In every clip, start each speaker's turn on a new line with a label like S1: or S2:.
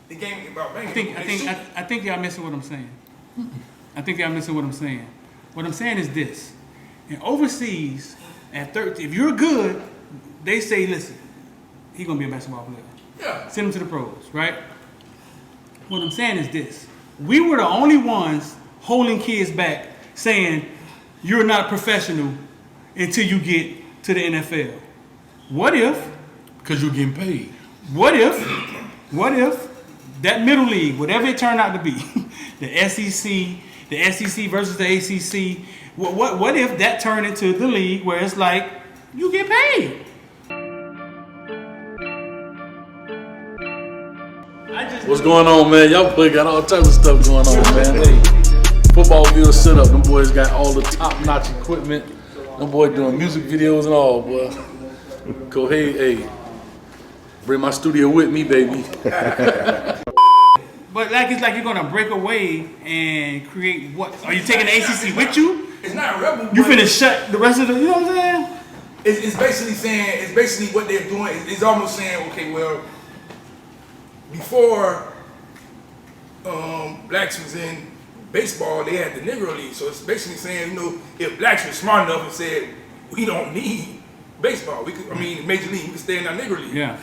S1: the game about banging.
S2: I think y'all missing what I'm saying. I think y'all missing what I'm saying. What I'm saying is this: and overseas, at 30, if you're good, they say, listen, he's gonna be a basketball player.
S1: Yeah.
S2: Send him to the pros, right? What I'm saying is this: we were the only ones holding kids back, saying you're not a professional until you get to the NFL. What if?
S3: Because you're getting paid.
S2: What if that middle league, whatever it turned out to be, the SEC versus the ACC, what if that turned into the league where it's like you get paid?
S3: What's going on, man? Y'all boy got all types of stuff going on, man. Hey, Footballville set up. Them boys got all the top-notch equipment. Them boys doing music videos and all, boy. Go ahead, hey. Bring my studio with me, baby.
S2: But like it's like you're gonna break away and create what? Are you taking the ACC with you?
S1: It's not rebel.
S2: You finna shut the rest of the. You know what I'm saying?
S1: It's basically saying. It's basically what they're doing. It's almost saying, okay, well, before blacks was in baseball, they had the Negro League. So it's basically saying, if blacks were smart enough and said we don't need baseball, Major League, we could stay in our Negro League.
S2: Yeah.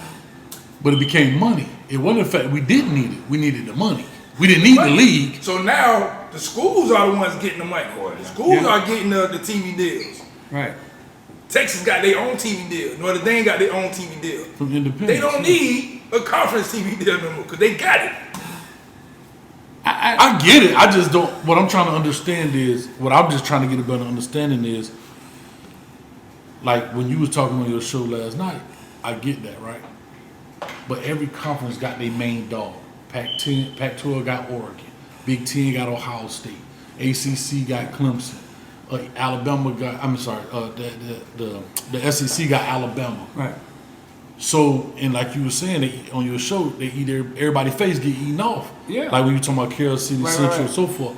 S3: But it became money. It wasn't the fact we didn't need it. We needed the money. We didn't need the league.
S1: So now the schools are the ones getting the money. The schools are getting the TV deals.
S2: Right.
S1: Texas got their own TV deal. Notre Dame got their own TV deal.
S3: From independence.
S1: They don't need a conference TV deal no more because they got it.
S3: I get it. I just don't. What I'm trying to understand is, what I'm just trying to get a better understanding is, like when you was talking on your show last night, I get that, right? But every conference got their main dog. Pac-10, Pac-12 got Oregon. Big Ten got Ohio State. ACC got Clemson. Alabama got. The SEC got Alabama.
S2: Right.
S3: So, and like you were saying on your show, they everybody's face get eaten off.
S2: Yeah.
S3: Like when you talking about Carroll City, Central, and so forth.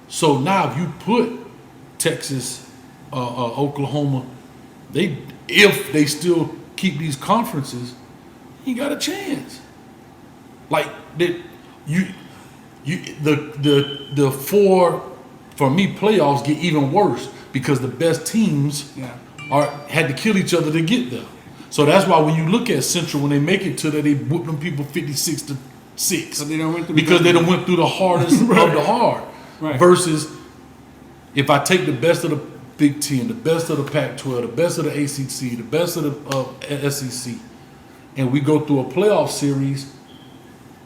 S3: So now, if you put Texas, Oklahoma, if they still keep these conferences, you got a chance. Like that, the four, for me, playoffs get even worse because the best teams had to kill each other to get there. So that's why when you look at Central, when they make it to that, they whoop them people 56-6 because they done went through the hardest of the hard.
S2: Right.
S3: Versus if I take the best of the Big Ten, the best of the Pac-12, the best of the ACC, the best of the SEC, and we go through a playoff series,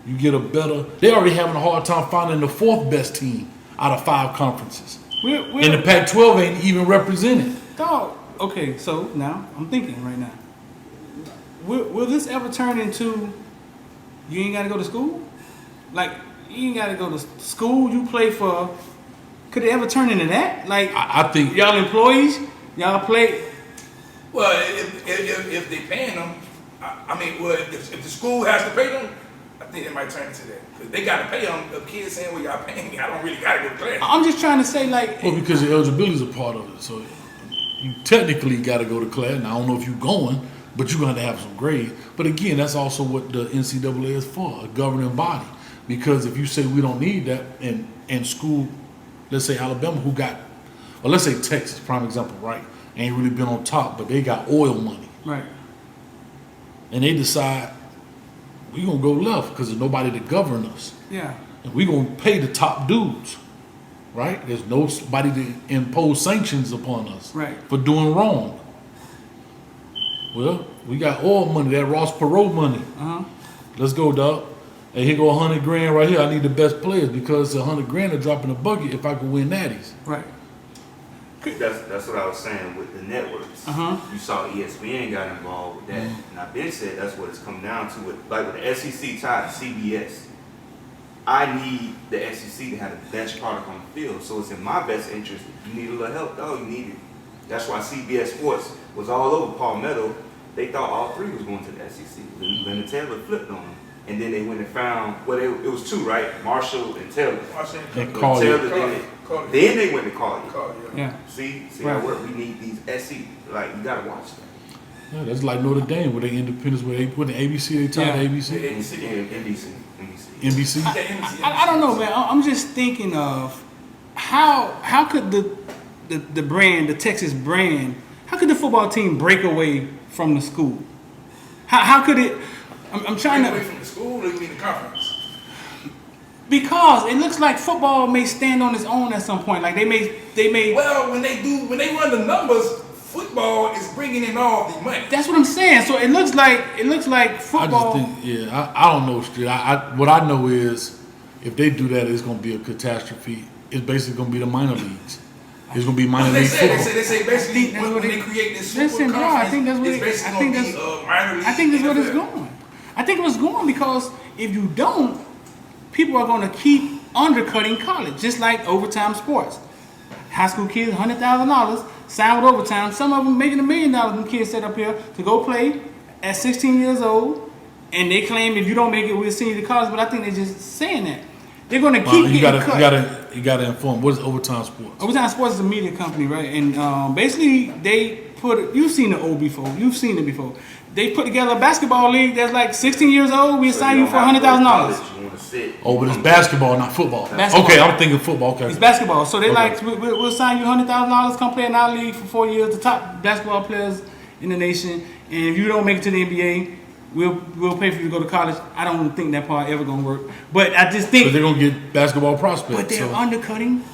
S3: you get a better. They already having a hard time finding the fourth best team out of 5 conferences, and the Pac-12 ain't even represented.
S2: Dog. Okay, so now I'm thinking right now. Will this ever turn into you ain't got to go to school? Like you ain't got to go to school. You play for. Could it ever turn into that? Like
S3: I think
S2: y'all employees, y'all play.
S1: Well, if they paying them, if the school has to pay them, I think it might turn into that. Because they got to pay them. The kids saying, well, y'all paying me, I don't really got to go to class.
S2: I'm just trying to say, like...
S3: Well, because your eligibility is a part of it. So you technically got to go to class. Now, I don't know if you're going, but you're going to have some grades. But again, that's also what the NCAA is for, a governing body. Because if you say we don't need that, and school, let's say Alabama, or let's say Texas, prime example, right? Ain't really been on top, but they got oil money.
S2: Right. And
S3: they decide, we going to go left because there's nobody to govern us.
S2: Yeah.
S3: And we going to pay the top dudes, right? There's nobody to impose sanctions upon us for doing wrong. Well, we got oil money, that Ross Perot money. Let's go, dog. Hey, here go $100 grand right here. I need the best players because $100 grand will drop in the bucket if I can win natties.
S2: Right.
S4: That's what I was saying with the networks. You saw ESPN got involved with that, and I've been said that's what it's come down to. With the SEC tied to CBS, I need the SEC to have the best product on the field. So it's in my best interest. If you need a little help, though, you need it. That's why CBS Sports was all over Palmetto. They thought all 3 was going to the SEC. Then Taylor flipped on them. And then they went and found, it was 2, right? Marshall and Taylor.
S3: And Collier.
S4: Then they went to Collier.
S2: Yeah.
S4: See how it works. We need these SEC. Like, you got to watch that.
S3: Yeah, that's like Notre Dame with their independence, where they put the ABC, they tied the ABC. NBC.
S2: I don't know, man. I'm just thinking of how could the brand, the Texas brand, how could the football team break away from the school? How could it? I'm trying
S1: Break away
S2: to,
S1: from the school, or you mean the conference?
S2: because it looks like football may stand on its own at some point. Like they may.
S1: Well, when they run the numbers, football is bringing in all the money.
S2: That's what I'm saying. So it looks like football.
S3: I just think, I don't know, Street. What I know is if they do that, it's going to be a catastrophe. It's basically going to be the minor leagues. It's going to be minor league football.
S1: They say basically when they create this super
S2: Listen, bro, I think that's what
S1: it's basically going to be minor league.
S2: I think that's what it's
S1: NFL.
S2: going. I think it was going because if you don't, people are going to keep undercutting college, just like overtime sports. High school kids, $100,000, sign with overtime. Some of them making $1 million. Them kids set up here to go play at 16 years old, and they claim if you don't make it, we'll send you to college. But I think they're just saying that they're going to keep getting cut.
S3: You gotta inform. What is Overtime Sports?
S2: Overtime Sports is a media company, right? And basically, they put. You've seen the O before. You've seen it before. They put together a basketball league that's like 16 years old. We assign you for $100,000.
S3: Oh, but it's basketball, not football.
S2: Basketball.
S3: Okay, I'm thinking football. Okay.
S2: It's basketball. So they
S3: Okay.
S2: we'll sign you $100,000. Come play in our league for 4 years. The top basketball players in the nation. And if you don't make it to the NBA, we'll pay for you to go to college. I don't think that part ever gonna work. But I just think.
S3: But they're gonna get basketball prospects.
S2: But they're undercutting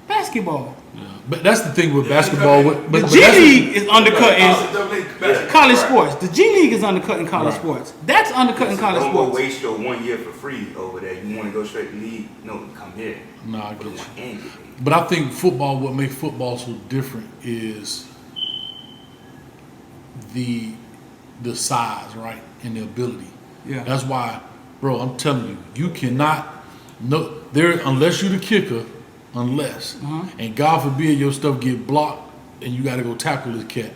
S2: basketball.
S3: Yeah. But that's the thing with basketball.
S2: The G League is undercutting college sports. The G League is undercutting college sports. That's undercutting college
S4: don't
S2: sports.
S4: Don't go waste your 1 year for free over there. You want to go straight to league? No, come here.
S3: Nah, I get you. But I think football, what makes football so different is the size, right, and the ability.
S2: Yeah.
S3: That's why, bro, I'm telling you cannot unless you're the kicker. Unless, and God forbid your stuff get blocked and you got to go tackle this cat.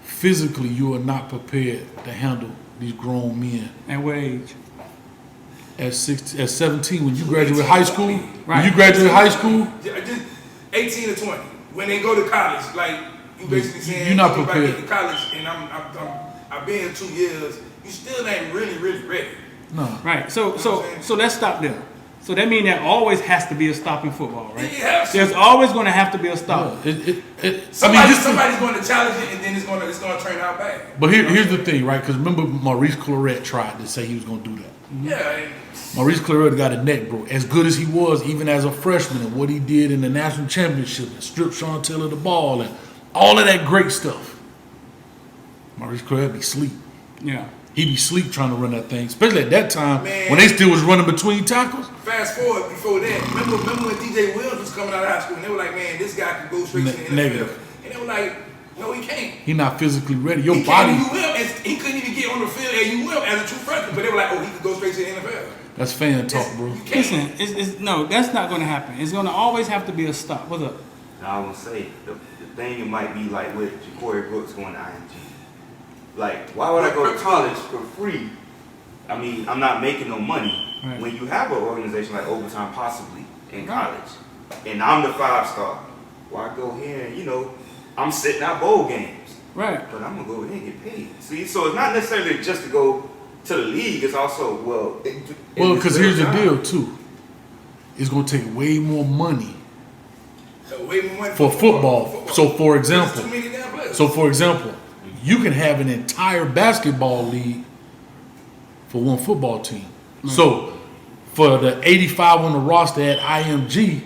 S3: Physically, you are not prepared to handle these grown men.
S2: At what age?
S3: At 17, when you graduate high school,
S2: Right.
S3: when you graduate high school,
S1: Just 18 to 20. When they go to college, like you basically saying,
S3: you're not
S1: if I
S3: prepared.
S1: get to college and I've been here 2 years, you still ain't really ready.
S3: no.
S2: Right. So let's stop there. So that means there always has to be a stop in football, right?
S1: Yeah, you have to.
S2: There's always going to have to be a stop.
S1: Somebody's going to challenge it, and then it's going to turn out bad.
S3: But here's the thing, right? Because remember, Maurice Claret tried to say he was going to do that.
S1: Yeah.
S3: Maurice Claret got a neck broke. As good as he was, even as a freshman, and what he did in the national championship, and stripped Sean Taylor the ball, and all of that great stuff. Maurice Claret be sleep.
S2: Yeah.
S3: He be sleep trying to run that thing, especially at that time
S1: Man.
S3: when they still was running between tackles.
S1: Fast forward before that. Remember when DJ Williams was coming out of high school, and they were like, "Man, this guy can go straight to the NFL."
S3: Negative.
S1: And they were like, "No, he can't."
S3: He not physically ready. Your
S1: He
S3: body.
S1: can't. He couldn't even get on the field at UM as a true freshman, but they were like, "Oh, he could go straight to the NFL."
S3: That's fan talk, bro.
S1: You can't.
S2: Listen, no, that's not going to happen. It's going to always have to be a stop. What's up?
S4: Now I want to say the thing it might be like with Ja'Cory Brooks going to IMG. Like, why would I go to college for free? I mean, I'm not making no money.
S2: Right.
S4: When you have an organization like Overtime possibly in college, and I'm the 5-star, why go here and, I'm sitting out bowl games.
S2: Right.
S4: But I'm going to go in and get paid. See, so it's not necessarily just to go to the league. It's also,
S3: Because here's the deal, too. It's going to take way more money for football. So, for example, you can have an entire basketball league for one football team. So, for the 85 on the roster at IMG,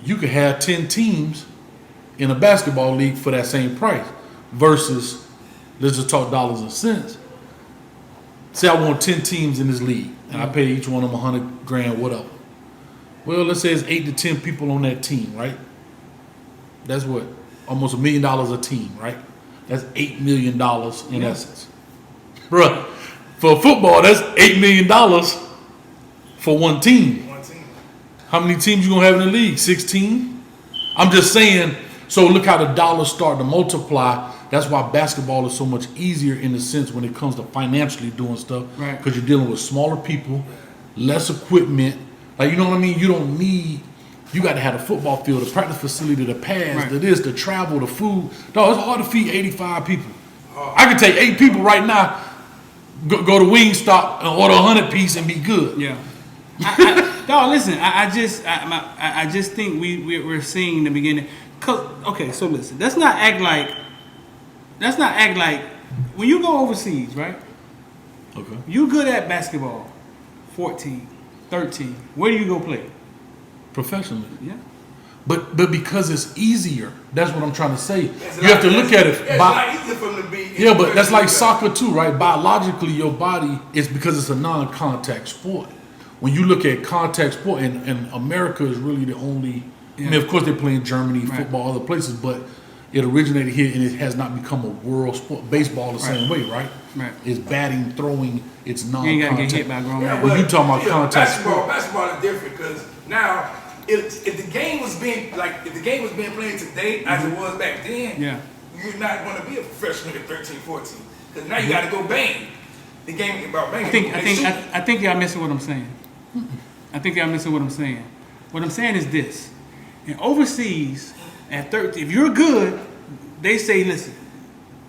S3: you could have 10 teams in a basketball league for that same price. Versus, let's just talk dollars and cents. Say I want 10 teams in this league, and I pay each one of them $100,000, whatever. Well, let's say it's 8 to 10 people on that team, right? That's what? Almost $1 million a team, right? That's $8 million in essence. Bruh, for football, that's $8 million for one team. How many teams you gonna have in the league? 16? I'm just saying, so look how the dollars start to multiply. That's why basketball is so much easier in the sense when it comes to financially doing stuff.
S2: Right.
S3: Because you're dealing with smaller people, less equipment. Like, you know what I mean? You don't need You got to have a football field, a practice facility, the pads,
S2: Right.
S3: the this, the travel, the food. Dog, it's hard to feed 85 people. I can take 8 people right now, go to Wingstop and order 100 piece and be good.
S2: Yeah. No, listen. I just think we're seeing the beginning. Okay, so listen. Let's not act like when you go overseas, right?
S3: Okay.
S2: You good at basketball, 14, 13. Where do you go play?
S3: Professionally.
S2: Yeah.
S3: But because it's easier. That's what I'm trying to say.
S1: It's
S3: You have to look at it.
S1: It's not easier for them to be.
S3: Yeah, but that's like soccer too, right? Biologically, your body is because it's a non-contact sport. When you look at contact sport, and America is really the only. I mean, of course, they play in Germany,
S2: Right.
S3: football, other places, but it originated here and it has not become a world sport. Baseball the same way, right?
S2: Right.
S3: It's batting, throwing. It's
S2: You
S3: non-contact.
S2: ain't gotta get hit by a grown man.
S3: When you talking about contact
S1: basketball is different because now if the game was being played today as it was back then,
S2: Yeah.
S1: you're not going to be a professional at 13, 14 because now you got to go bang. The game is about banging.
S2: I think y'all missing what I'm saying. I think y'all missing what I'm saying. What I'm saying is this: in overseas, at 13, if you're good, they say, listen,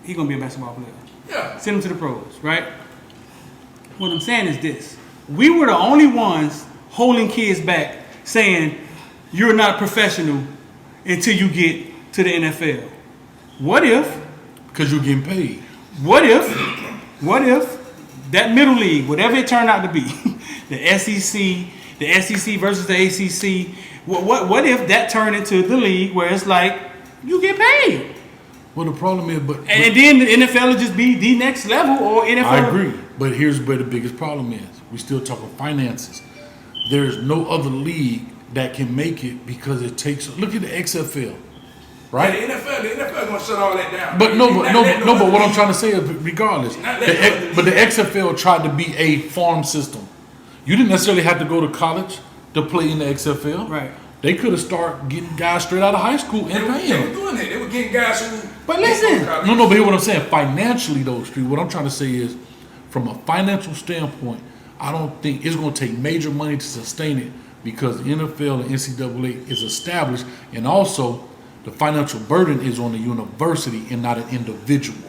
S2: he's gonna be a basketball player.
S1: Yeah.
S2: Send him to the pros, right? What I'm saying is this: we were the only ones holding kids back, saying you're not professional until you get to the NFL. What if?
S3: Because you're getting paid.
S2: What if that middle league, whatever it turned out to be, the SEC versus the ACC, what if that turned into the league where it's like you get paid?
S3: Well, the problem is,
S2: And then the NFL will just be the next level, or NFL.
S3: I agree, but here's where the biggest problem is. We still talking finances. There's no other league that can make it because it takes. Look at the XFL, right?
S1: The NFL gonna shut all that down.
S3: But but what I'm trying to say is, regardless, but the XFL tried to be a farm system. You didn't necessarily have to go to college to play in the XFL.
S2: Right.
S3: They could have started getting guys straight out of high school and
S1: They were
S3: paying them.
S1: doing it. They were getting guys who.
S2: But listen.
S3: No, but hear what I'm saying. Financially, though, Street, what I'm trying to say is, from a financial standpoint, I don't think it's going to take major money to sustain it because the NFL and NCAA is established, and also the financial burden is on the university and not an individual.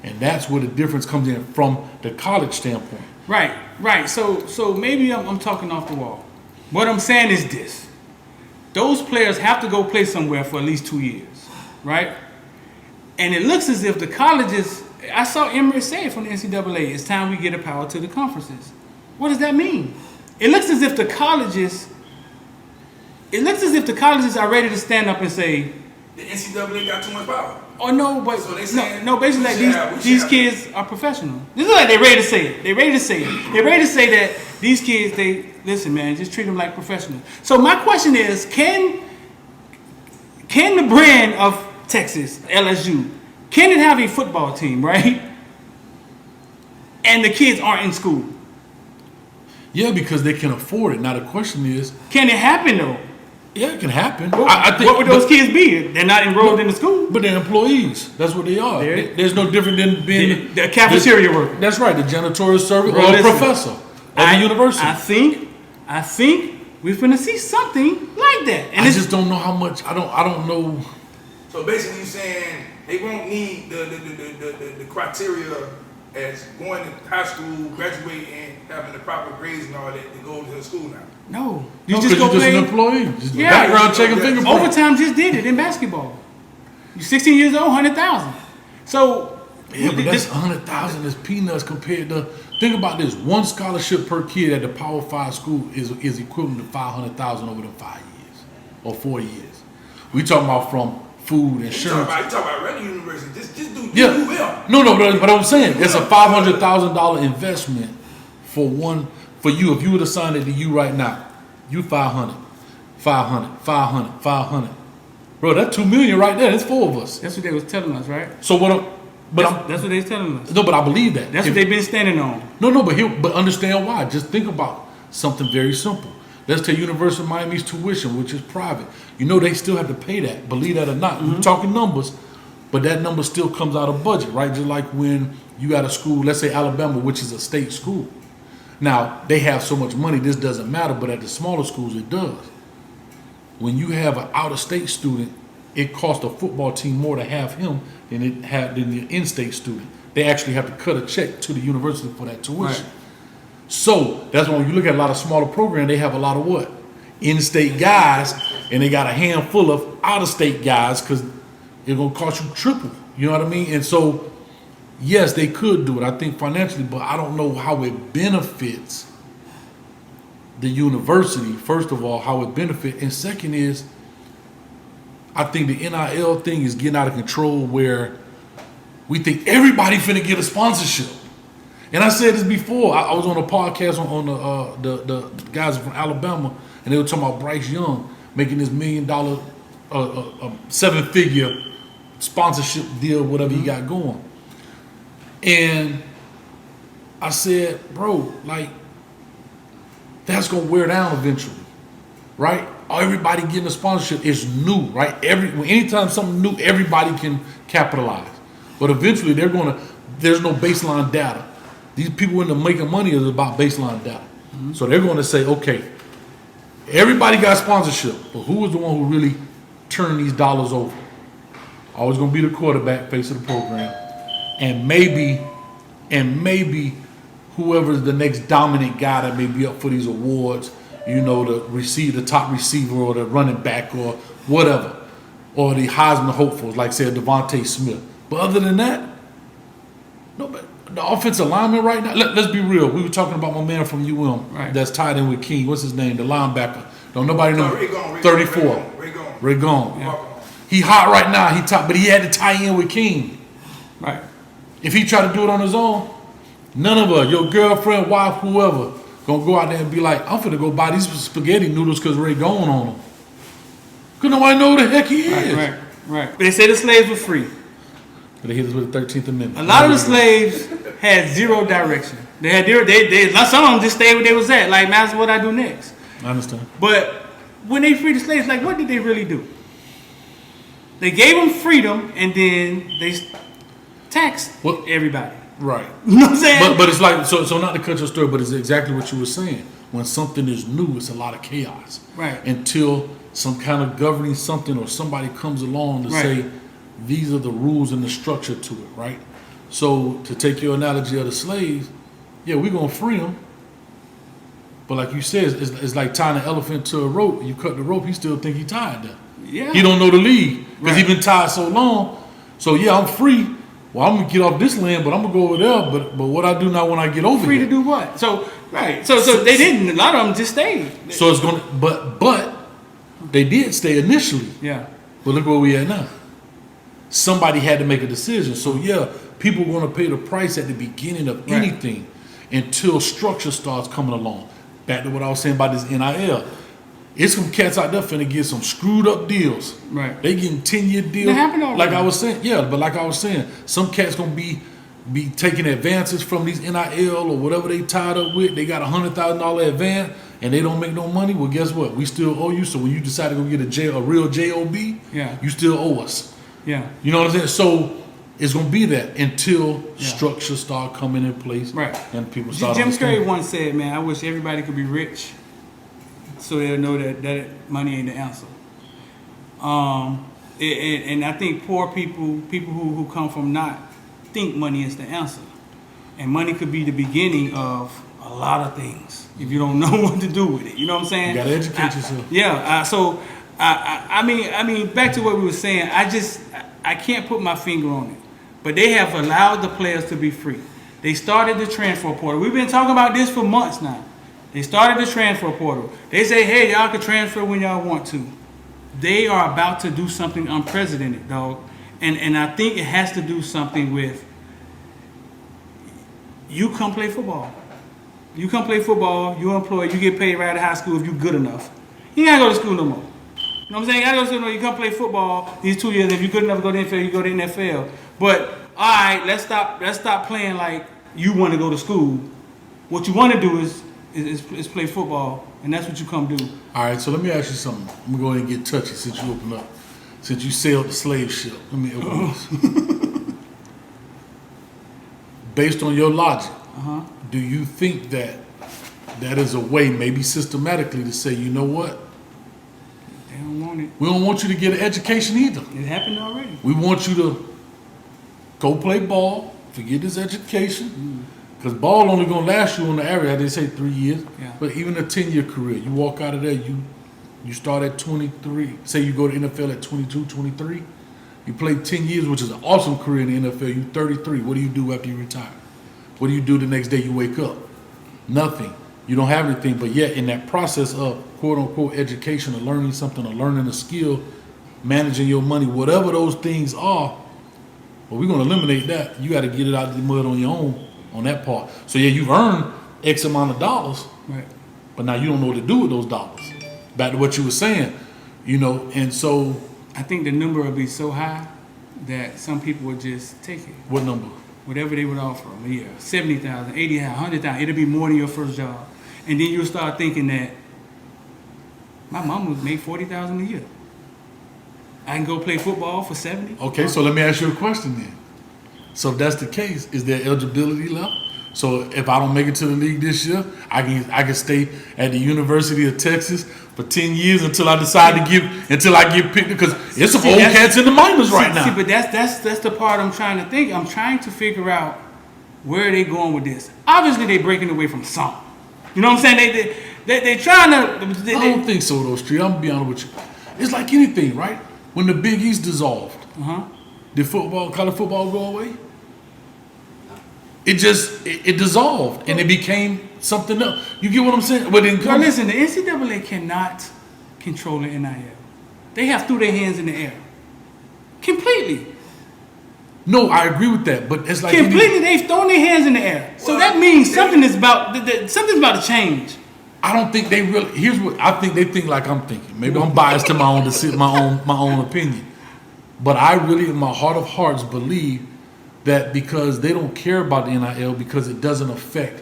S3: And that's where the difference comes in from the college standpoint.
S2: Right. So maybe I'm talking off the wall. What I'm saying is this: those players have to go play somewhere for at least 2 years, right? And it looks as if the colleges. I saw Emirates say it from the NCAA. It's time we get a power to the conferences. What does that mean? It looks as if the colleges. Are ready to stand up and say,
S1: The NCAA got too much power.
S2: "Oh no, but
S1: So they saying,
S2: basically
S1: we should
S2: like
S1: have-
S2: these kids are professional." This is like they're ready to say it. They're ready to say that these kids. Listen, man, just treat them like professionals. So my question is, can the brand of Texas, LSU, can it have a football team, right? And the kids aren't in school.
S3: Yeah, because they can afford it. Now the question is,
S2: Can it happen though?
S3: yeah, it can happen.
S2: What would those kids be? They're not enrolled in the school.
S3: But they're employees. That's what they are. There's no different than being
S2: The cafeteria worker.
S3: That's right, the janitorial service
S2: Bro,
S3: or a
S2: listen,
S3: professor at the university.
S2: I think we're finna see something like that. And
S3: I just don't know how much. I don't know.
S1: So basically, you're saying they won't need the criteria as going to high school, graduating, and having the proper grades and all that to go to the school now.
S2: No,
S3: You
S2: just go
S3: just
S2: play.
S3: an employee. Just
S2: Yeah.
S3: background check and fingerprint.
S2: Overtime just did it in basketball. You're 16 years old, 100,000. So
S3: Yeah, but that's 100,000 is peanuts compared to. Think about this: one scholarship per kid at the Power 5 school is equivalent to 500,000 over the 5 years or 4 years. We talking about from food,
S1: You
S3: insurance.
S1: talk about regular university. Just do
S3: Yeah.
S1: well.
S3: No, but I'm saying it's a $500,000 investment for you. If you were to sign it to you right now, you 500. Bro, that's $2 million right there. That's 4 of us.
S2: that's what they was telling us, right?
S3: So
S2: That's what they was telling us.
S3: but I believe that.
S2: That's what they've been standing on.
S3: But understand why. Just think about something very simple. Let's take University of Miami's tuition, which is private. You know they still have to pay that, believe that or not. We're talking numbers, but that number still comes out of budget, right? Just like when you got a school, let's say Alabama, which is a state school. Now, they have so much money, this doesn't matter, but at the smaller schools, it does. when you have an out-of-state student, it costs a football team more to have him than the in-state student. They actually have to cut a check to the university for that tuition.
S2: Right.
S3: So that's why when you look at a lot of smaller programs, they have a lot of what? In-state guys, and they got a handful of out-of-state guys because it's going to cost you triple. You know what I mean? And so, yes, they could do it, I think, financially, but I don't know how it benefits the university, first of all, how it benefits. And second is, I think the NIL thing is getting out of control where we think everybody finna get a sponsorship. And I said this before. I was on a podcast on the guys from Alabama, and they were talking about Bryce Young making this $1 million, 7-figure sponsorship deal, whatever he got going. And I said, bro, like, that's gonna wear down eventually, right? Everybody getting a sponsorship is new, right? Anytime something new, everybody can capitalize. But eventually there's no baseline data. These people in the making money is about baseline data. Mm-hmm. So they're gonna say, okay, everybody got sponsorship, but who was the one who really turned these dollars over? Always gonna be the quarterback, face of the program. And maybe whoever's the next dominant guy that may be up for these awards, you know, the top receiver or the running back or whatever, or the Heisman hopefuls, like say Devontae Smith. But other than that, nobody. The offensive lineman right now, let's be real. We were talking about my man from UM that's tied in with King. What's his name? The linebacker. Don't nobody know. 34. Ray Gone. Yeah. He hot right now. He top, but he had to tie in with King.
S2: Right.
S3: If he tried to do it on his own, none of us, your girlfriend, wife, whoever, gonna go out there and be like, I'm finna go buy these spaghetti noodles because Ray Gone on them. Because nobody know who the heck he is.
S2: Right. They say the slaves were free.
S3: But they hit us with the 13th Amendment.
S2: A lot of the slaves had zero direction. They had some of them just stayed where they was at. Like, that's what I do next.
S3: I understand.
S2: But when they freed the slaves, like, what did they really do? They gave them freedom, and then they taxed everybody.
S3: Right.
S2: You know what I'm saying?
S3: But it's like, so not to cut your story, but it's exactly what you were saying. When something is new, it's a lot of chaos.
S2: Right.
S3: Until some kind of governing something or somebody comes along to say, these are the rules and the structure to it, right? So to take your analogy of the slaves, yeah, we're going to free them. But like you said, it's like tying an elephant to a rope. You cut the rope, he still think he tied there.
S2: Yeah.
S3: He don't know the lead because he been tied so long. So yeah, I'm free. Well, I'm gonna get off this land, but I'm gonna go over there. But what I do now when I get over
S2: free
S3: here?
S2: to do what? So they didn't. A lot of them just stayed.
S3: So it's gonna, but they did stay initially.
S2: Yeah.
S3: But look where we at now. Somebody had to make a decision. So yeah, people are gonna pay the price at the beginning of anything until structure starts coming along. Back to what I was saying about this NIL. It's some cats out there finna get some screwed up deals.
S2: Right.
S3: They getting 10-year deals.
S2: That happened already.
S3: Like I was saying, but like I was saying, some cats gonna be taking advances from these NIL or whatever they tied up with. They got $100,000 advance and they don't make no money. Well, guess what? We still owe you. So when you decide to go get a real JOB, you still owe us.
S2: Yeah.
S3: You know what I'm saying? So it's gonna be that until structure start coming in place.
S2: Right.
S3: And people start.
S2: Jim Carrey once said, "Man, I wish everybody could be rich, so they'll know that money ain't the answer." And I think poor people who come from not think money is the answer, and money could be the beginning of a lot of things if you don't know what to do with it. You know what I'm saying?
S3: You gotta educate yourself.
S2: So I mean, back to what we were saying. I can't put my finger on it, but they have allowed the players to be free. They started the transfer portal. We've been talking about this for months now. They started the transfer portal. They say, hey, y'all can transfer when y'all want to. They are about to do something unprecedented, dog. And I think it has to do something with you come play football. You come play football, you're employed, you get paid right out of high school if you're good enough. You ain't gotta go to school no more. You know what I'm saying? You gotta go to school no more. You come play football these 2 years. If you're good enough to go to the NFL, you go to the NFL. But all right, let's stop playing like you want to go to school. What you want to do is play football, and that's what you come do.
S3: All right, so let me ask you something. I'm gonna go ahead and get touchy since you opened up. Since you sailed the slave ship, let me open this. Based on your logic, do you think that is a way, maybe systematically, to say, you know what?
S2: on it.
S3: We don't want you to get an education either.
S2: It happened already.
S3: We want you to go play ball, forget this education, because ball only gonna last you on the area. They say 3 years,
S2: Yeah.
S3: but even a 10-year career, you walk out of there, you start at 23. Say you go to NFL at 22, 23. You play 10 years, which is an awesome career in the NFL. You 33. What do you do after you retire? What do you do the next day you wake up? Nothing. You don't have anything, but yet in that process of quote unquote education or learning something or learning a skill, managing your money, whatever those things are, well, we're gonna eliminate that. You gotta get it out of the mud on your own on that part. So yeah, you've earned X amount of dollars,
S2: Right.
S3: but now you don't know what to do with those dollars. Back to what you were saying, and so
S2: I think the number will be so high that some people would just take it.
S3: what number?
S2: Whatever they would offer them a year, 70,000, 80,000, 100,000, it'll be more than your first job. And then you'll start thinking that my mom would make 40,000 a year. I can go play football for 70.
S3: Okay, so let me ask you a question then. So if that's the case, is there eligibility left? So if I don't make it to the league this year, I can stay at the University of Texas for 10 years until I decide until I get picked, because it's some old cats in the minors right now.
S2: See, but that's the part I'm trying to think. I'm trying to figure out where they going with this. Obviously, they breaking away from something. You know what I'm saying? They trying to.
S3: I don't think so, though, Street. I'm gonna be honest with you. It's like anything, right? When the Big East dissolved, did college football go away? It dissolved and it became something else. You get what I'm saying? But
S2: Now listen, the NCAA cannot control the NIL. They have threw their hands in the air. Completely.
S3: No, I agree with that, but it's like
S2: Completely, they've thrown their hands in the air. So that means something's about to change.
S3: I don't think they really. Here's what I think. They think like I'm thinking. Maybe I'm biased to my own opinion, but I really, in my heart of hearts, believe that because they don't care about the NIL because it doesn't affect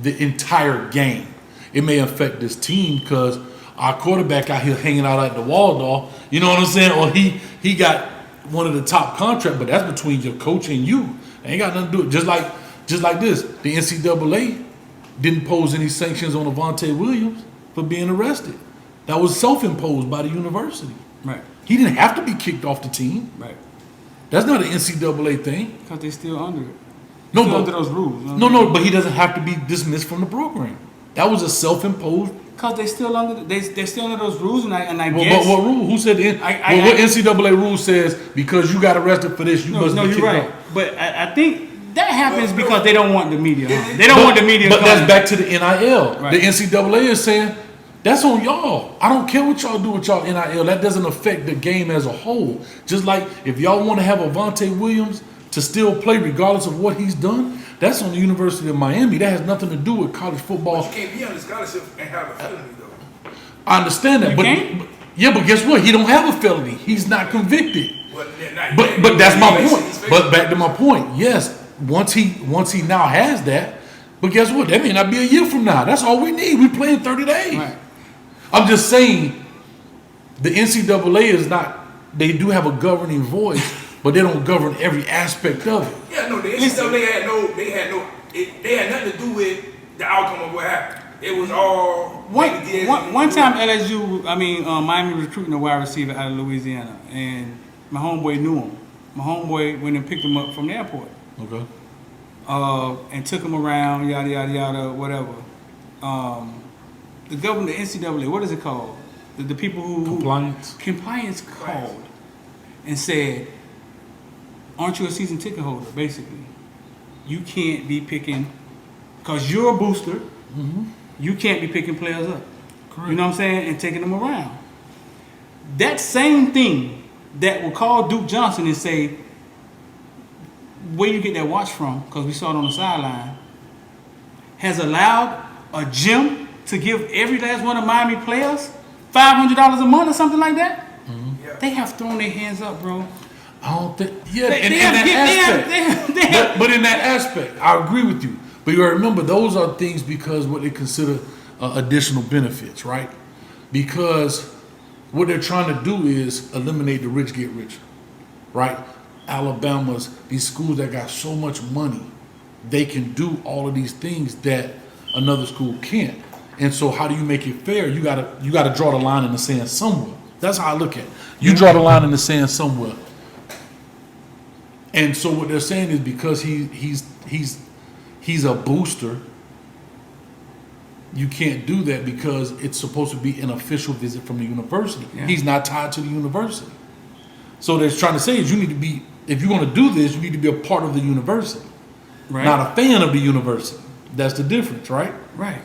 S3: the entire game. It may affect this team because our quarterback out here hanging out at the Waldorf. You know what I'm saying? Or he got one of the top contracts, but that's between your coach and you. It ain't got nothing to do with it. Just like this, the NCAA didn't pose any sanctions on Avante Williams for being arrested. That was self-imposed by the university.
S2: Right.
S3: He didn't have to be kicked off the team.
S2: Right.
S3: That's not an NCAA thing.
S2: Because they're still under it.
S3: No,
S2: Still
S3: but,
S2: under those rules.
S3: no, but he doesn't have to be dismissed from the program. That was a self-imposed.
S2: Because they're still under those rules, and I
S3: Well,
S2: guess.
S3: but what rule? Who said what NCAA rule says because you got arrested for this, you must be kicked
S2: you're right.
S3: off?
S2: But I think that happens because they don't want the media. They don't want the media.
S3: But that's back to the NIL.
S2: Right.
S3: The NCAA is saying that's on y'all. I don't care what y'all do with y'all NIL. That doesn't affect the game as a whole. Just like if y'all want to have Avante Williams to still play regardless of what he's done, that's on the University of Miami. That has nothing to do with college football.
S1: But you can't be on the scholarship and have a felony though.
S3: I understand that,
S2: You can't?
S3: but guess what? He don't have a felony. He's not convicted.
S1: But
S3: But that's my point. But back to my point. Yes, once he now has that, but guess what? That may not be a year from now. That's all we need. We play in 30 days.
S2: Right.
S3: I'm just saying the NCAA is not. They do have a governing voice, but they don't govern every aspect of it.
S1: Yeah, no, the NCAA had nothing to do with the outcome of what happened. It was all
S2: One time LSU, Miami recruiting a wide receiver out of Louisiana, and my homeboy knew him. My homeboy went and picked him up from the airport.
S3: Okay.
S2: And took him around, yada yada yada, whatever. The government, the NCAA, what is it called? The people who compliance called and said, "Aren't you a season ticket holder?" Basically, you can't be picking because you're a booster.
S3: Mm-hmm.
S2: You can't be picking players up.
S3: Correct.
S2: You know what I'm saying? And taking them around. That same thing that will call Duke Johnson and say, where you get that watch from, because we saw it on the sideline, has allowed a gym to give every last one of Miami players $500 a month or something like that.
S3: Mm-hmm.
S1: Yeah.
S2: They have thrown their hands up, bro.
S3: I don't think. Yeah, in that aspect. But in that aspect, I agree with you. But you gotta remember, those are things because what they consider additional benefits, right? Because what they're trying to do is eliminate the rich get richer, right? Alabama's, these schools that got so much money, they can do all of these things that another school can't. And so how do you make it fair? You gotta draw the line in the sand somewhere. That's how I look at it. You draw the line in the sand somewhere. And so what they're saying is because he's a booster, you can't do that because it's supposed to be an official visit from the university.
S2: Yeah.
S3: He's not tied to the university. So they're trying to say is you need to be, if you're going to do this, you need to be a part of the university,
S2: Right.
S3: not a fan of the university. That's the difference, right?
S2: Right.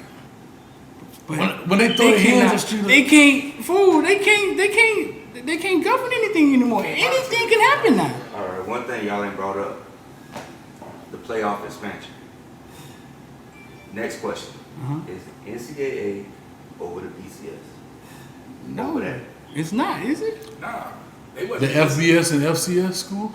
S2: But
S3: When they throw their hands at you,
S2: they can't govern anything anymore. Anything can happen now.
S4: All right, one thing y'all ain't brought up: the playoff expansion. Next question: Is NCAA over the BCS?
S2: No,
S4: Over that.
S2: it's not, is it?
S1: Nah, they
S3: the
S1: wasn't.
S3: FBS and FCS school.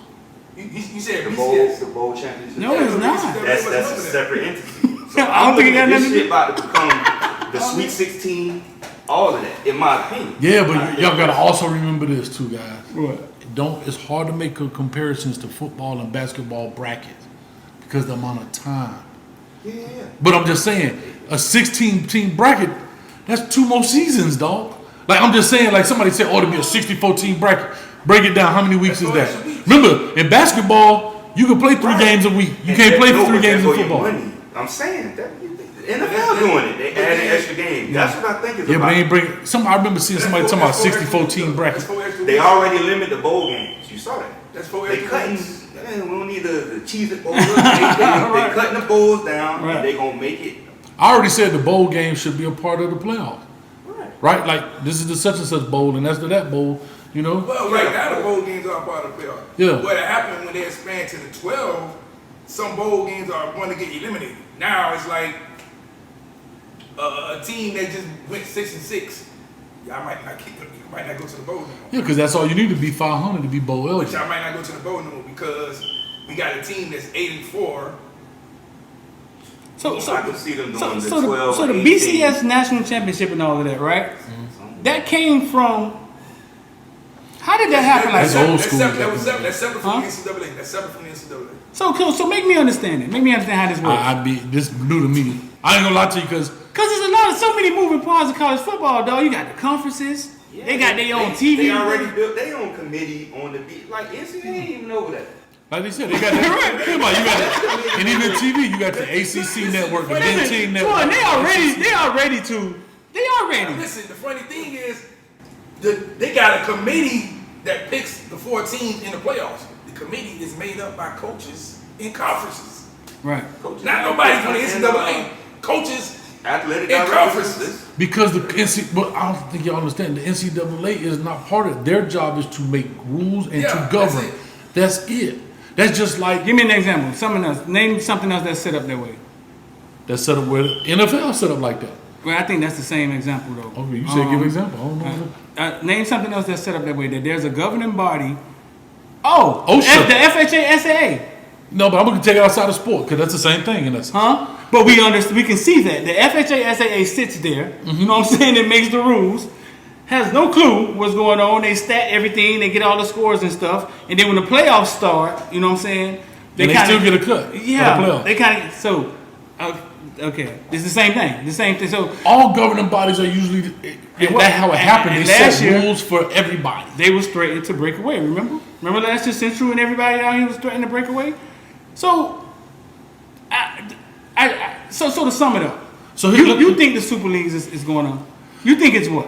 S1: You said
S4: The
S1: BCS.
S4: bowl championship.
S2: No, it's not.
S4: That's a separate entity. So
S2: I don't think it got
S4: this
S2: nothing to
S4: shit
S2: do.
S4: about to become the Sweet 16, all of that, in my opinion.
S3: Yeah, but y'all gotta also remember this too, guys.
S2: What?
S3: It's hard to make comparisons to football and basketball brackets because the amount of time.
S4: Yeah.
S3: But I'm just saying, a 16-team bracket, that's 2 more seasons, dog. Like I'm just saying, like somebody said, oh, to be a 64-team bracket. Break it down. How many weeks is that? Remember, in basketball, you can play 3 games a week. You can't play 3 games in football.
S4: I'm saying that the NFL doing it. They adding extra games. That's what I think is
S3: Yeah,
S4: about.
S3: but they ain't bring. I remember seeing somebody talking about 64-team bracket.
S4: They already limit the bowl games. You saw that.
S1: That's 4
S4: They
S1: extra
S4: cutting.
S1: games.
S4: Man, we don't need the cheese it bowls. They cutting the bowls down.
S2: Right.
S4: And they gonna make it.
S3: I already said the bowl game should be a part of the playoff,
S4: Right.
S3: right? Like this is the such and such bowl, and that's the that bowl. You know.
S1: Well, right now the bowl games are part of the playoff.
S3: Yeah.
S1: What happened when they expand to the 12, some bowl games are going to get eliminated. Now it's like a team that just went 6-6. Y'all might not go to the bowl no more.
S3: Yeah, because that's all you need to be 500 to be bowl
S1: But
S3: eligible.
S1: y'all might not go to the bowl no more because we got a team that's 8-4.
S2: So
S4: I can see them doing the
S2: so
S4: 12.
S2: the
S4: 18.
S2: BCS national championship and all of that, right? That came from. How did that happen? Like
S3: That's old school.
S1: That's separate from
S2: Huh?
S1: the NCAA. That's separate from the NCAA.
S2: So make me understand it. Make me understand how this works.
S3: I'd be this new to me. I ain't gonna lie to you because
S2: Cause there's so many moving parts of college football, dog. You got the conferences.
S4: Yeah,
S2: they got their own TV.
S4: They already built their own committee on the beat. Like NCAA ain't even over that.
S3: like they said, they got that. Think about it, you got that. And even TV, you got the ACC network, the Big Ten network.
S2: Boy, they are ready.
S1: Listen, the funny thing is, they got a committee that picks the 4 teams in the playoffs. The committee is made up by coaches in conferences.
S2: Right.
S4: Coaches
S1: Not nobody from the NCAA. Coaches
S4: athletic
S1: in
S4: directors.
S1: conferences.
S3: Because the NCAA, but I don't think y'all understand. The NCAA is not part of it. Their job is to make rules and
S1: Yeah,
S3: to govern.
S1: that's
S3: That's it. That's just like
S2: Give me an example. Something else. Name something else that's set up that way.
S3: that's set up where the NFL set up like that.
S2: Well, I think that's the same example though.
S3: Okay, you said give an example. I don't know.
S2: Name something else that's set up that way. That there's a governing body. Oh,
S3: OSHA.
S2: the FHA, SAA.
S3: No, but I'm gonna take it outside of sport because that's the same thing in essence.
S2: Huh? But we can see that the FHA, SAA sits there. You know what I'm saying? It makes the rules. Has no clue what's going on. They stat everything. They get all the scores and stuff. And then when the playoffs start, you know what I'm saying?
S3: They still get a cut.
S2: Yeah.
S3: For the playoffs.
S2: They kind of so. Okay, it's the same thing. The same thing. So
S3: All governing bodies are usually that's how it happened.
S2: and
S3: They
S2: last
S3: set
S2: year-
S3: rules for everybody.
S2: they was threatened to break away. Remember last year, Central and everybody out here was threatened to break away. So, so to sum it up,
S3: So
S2: you think the Super Leagues is going on? You think it's what?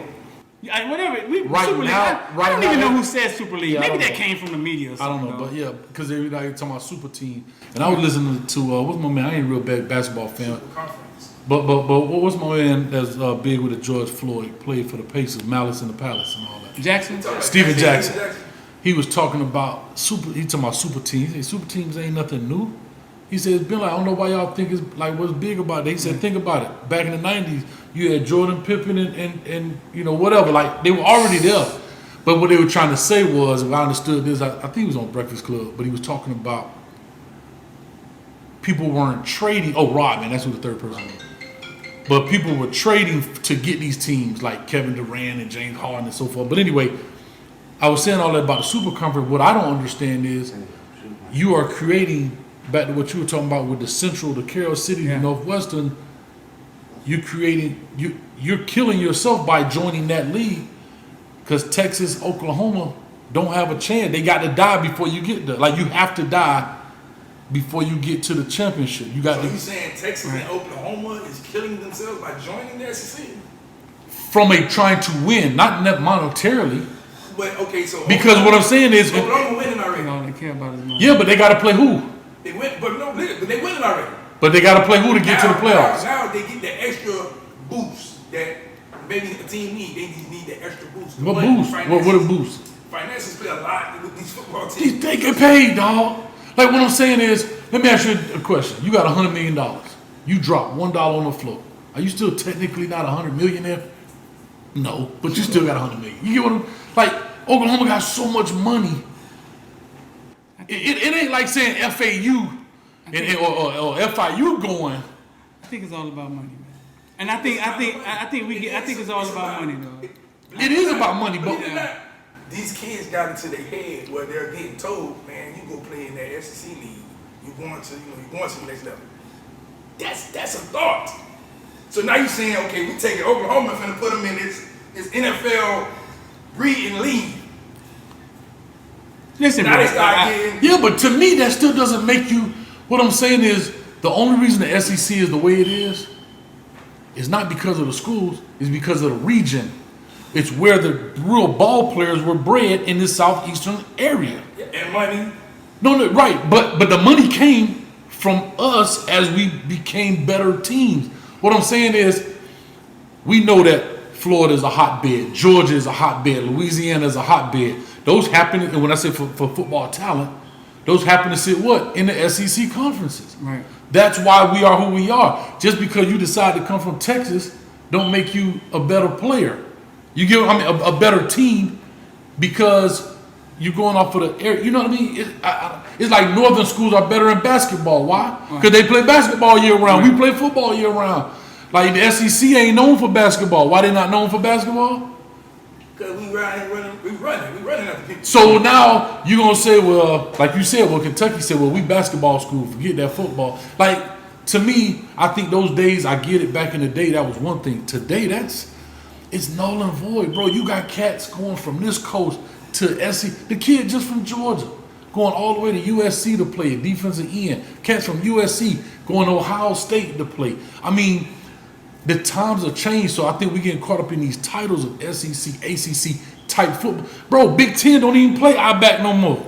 S2: Whatever.
S3: Right
S2: Super League,
S3: now-
S2: I
S3: right
S2: don't
S3: now-
S2: even know who said Super League.
S3: Yeah, I
S2: Maybe
S3: don't
S2: that
S3: know.
S2: came from the media or
S3: I
S2: something.
S3: don't know, but yeah, because they like talking about super team, and I was listening to what's my man? I ain't a real big basketball fan,
S1: Conference.
S3: but what's my man that's big with the George Floyd played for the Pacers, Malice in the Palace and all that.
S2: Jackson.
S3: Steven Jackson. He was talking about He talking about super teams. He said super teams ain't nothing new. He said it's been like I don't know why y'all think it's like what's big about it. He said think about it. Back in the '90s, you had Jordan, Pippen, and you know whatever. Like they were already there. But what they were trying to say was, well, I understood this. I think he was on Breakfast Club, but he was talking about people weren't trading. Oh, Rodman, that's who the third person was. But people were trading to get these teams like Kevin Durant and James Harden and so forth. But anyway, I was saying all that about the super conference. What I don't understand is you are creating, back to what you were talking about with the Central, the Carroll City,
S2: Yeah.
S3: the Northwestern, you're killing yourself by joining that league Because Texas, Oklahoma don't have a chance. They got to die before you get there. Like, you have to die before you get to the championship. You got
S1: so
S3: to.
S1: you saying Texas and Oklahoma is killing themselves by joining the SEC?
S3: From a trying to win, not monetarily.
S1: But okay, so
S3: because what I'm saying is,
S1: Oklahoma winning already.
S2: All they care about is money.
S3: Yeah, but they got to play who?
S1: They win, but they winning already.
S3: But they got to play who to get to the playoffs?
S1: Now they get the extra boost that maybe a team need. They need the extra boost.
S3: What boost? What a boost?
S1: Finances play a lot with these football teams.
S3: They get paid, dog. Like, what I'm saying is, let me ask you a question. You got $100 million. You drop $1 on the floor. Are you still technically not $100 millionaire? No, but you still got $100 million. You get what I'm like? Oklahoma got so much money. It ain't like saying FAU or FIU going.
S2: I think it's all about money, man. And I think it's all about money, though.
S3: It is about money, but
S1: these kids got into their head where they're getting told, man, you go play in that SEC league. You're going to the next level. That's a thought. So now you're saying, okay, we taking Oklahoma and put them in this NFL read and league.
S2: Listen,
S1: now they start getting.
S3: Yeah, but to me, that still doesn't make you. What I'm saying is, the only reason the SEC is the way it is not because of the schools, it's because of the region. It's where the real ball players were bred in this southeastern area.
S1: And money.
S3: No, right. But the money came from us as we became better teams. What I'm saying is, we know that Florida is a hotbed, Georgia is a hotbed, Louisiana is a hotbed. Those happen, and when I say for football talent, those happen to sit what? In the SEC conferences.
S2: Right.
S3: That's why we are who we are. Just because you decide to come from Texas don't make you a better player. You get, a better team because you're going off of the air. You know what I mean? It's like northern schools are better in basketball. Why? Because they play basketball year round. We play football year round. Like the SEC ain't known for basketball. Why they not known for basketball?
S1: Because we running after people.
S3: So now you're going to say, well, like you said, well, Kentucky said, well, we basketball school, forget that football. Like, to me, I think those days, I get it, back in the day, that was one thing. Today, it's null and void, bro. You got cats going from this coast to SC. The kid just from Georgia going all the way to USC to play defensive end. Cats from USC going to Ohio State to play. I mean, the times have changed, so I think we're getting caught up in these titles of SEC, ACC type football. Bro, Big Ten don't even play I-back no more.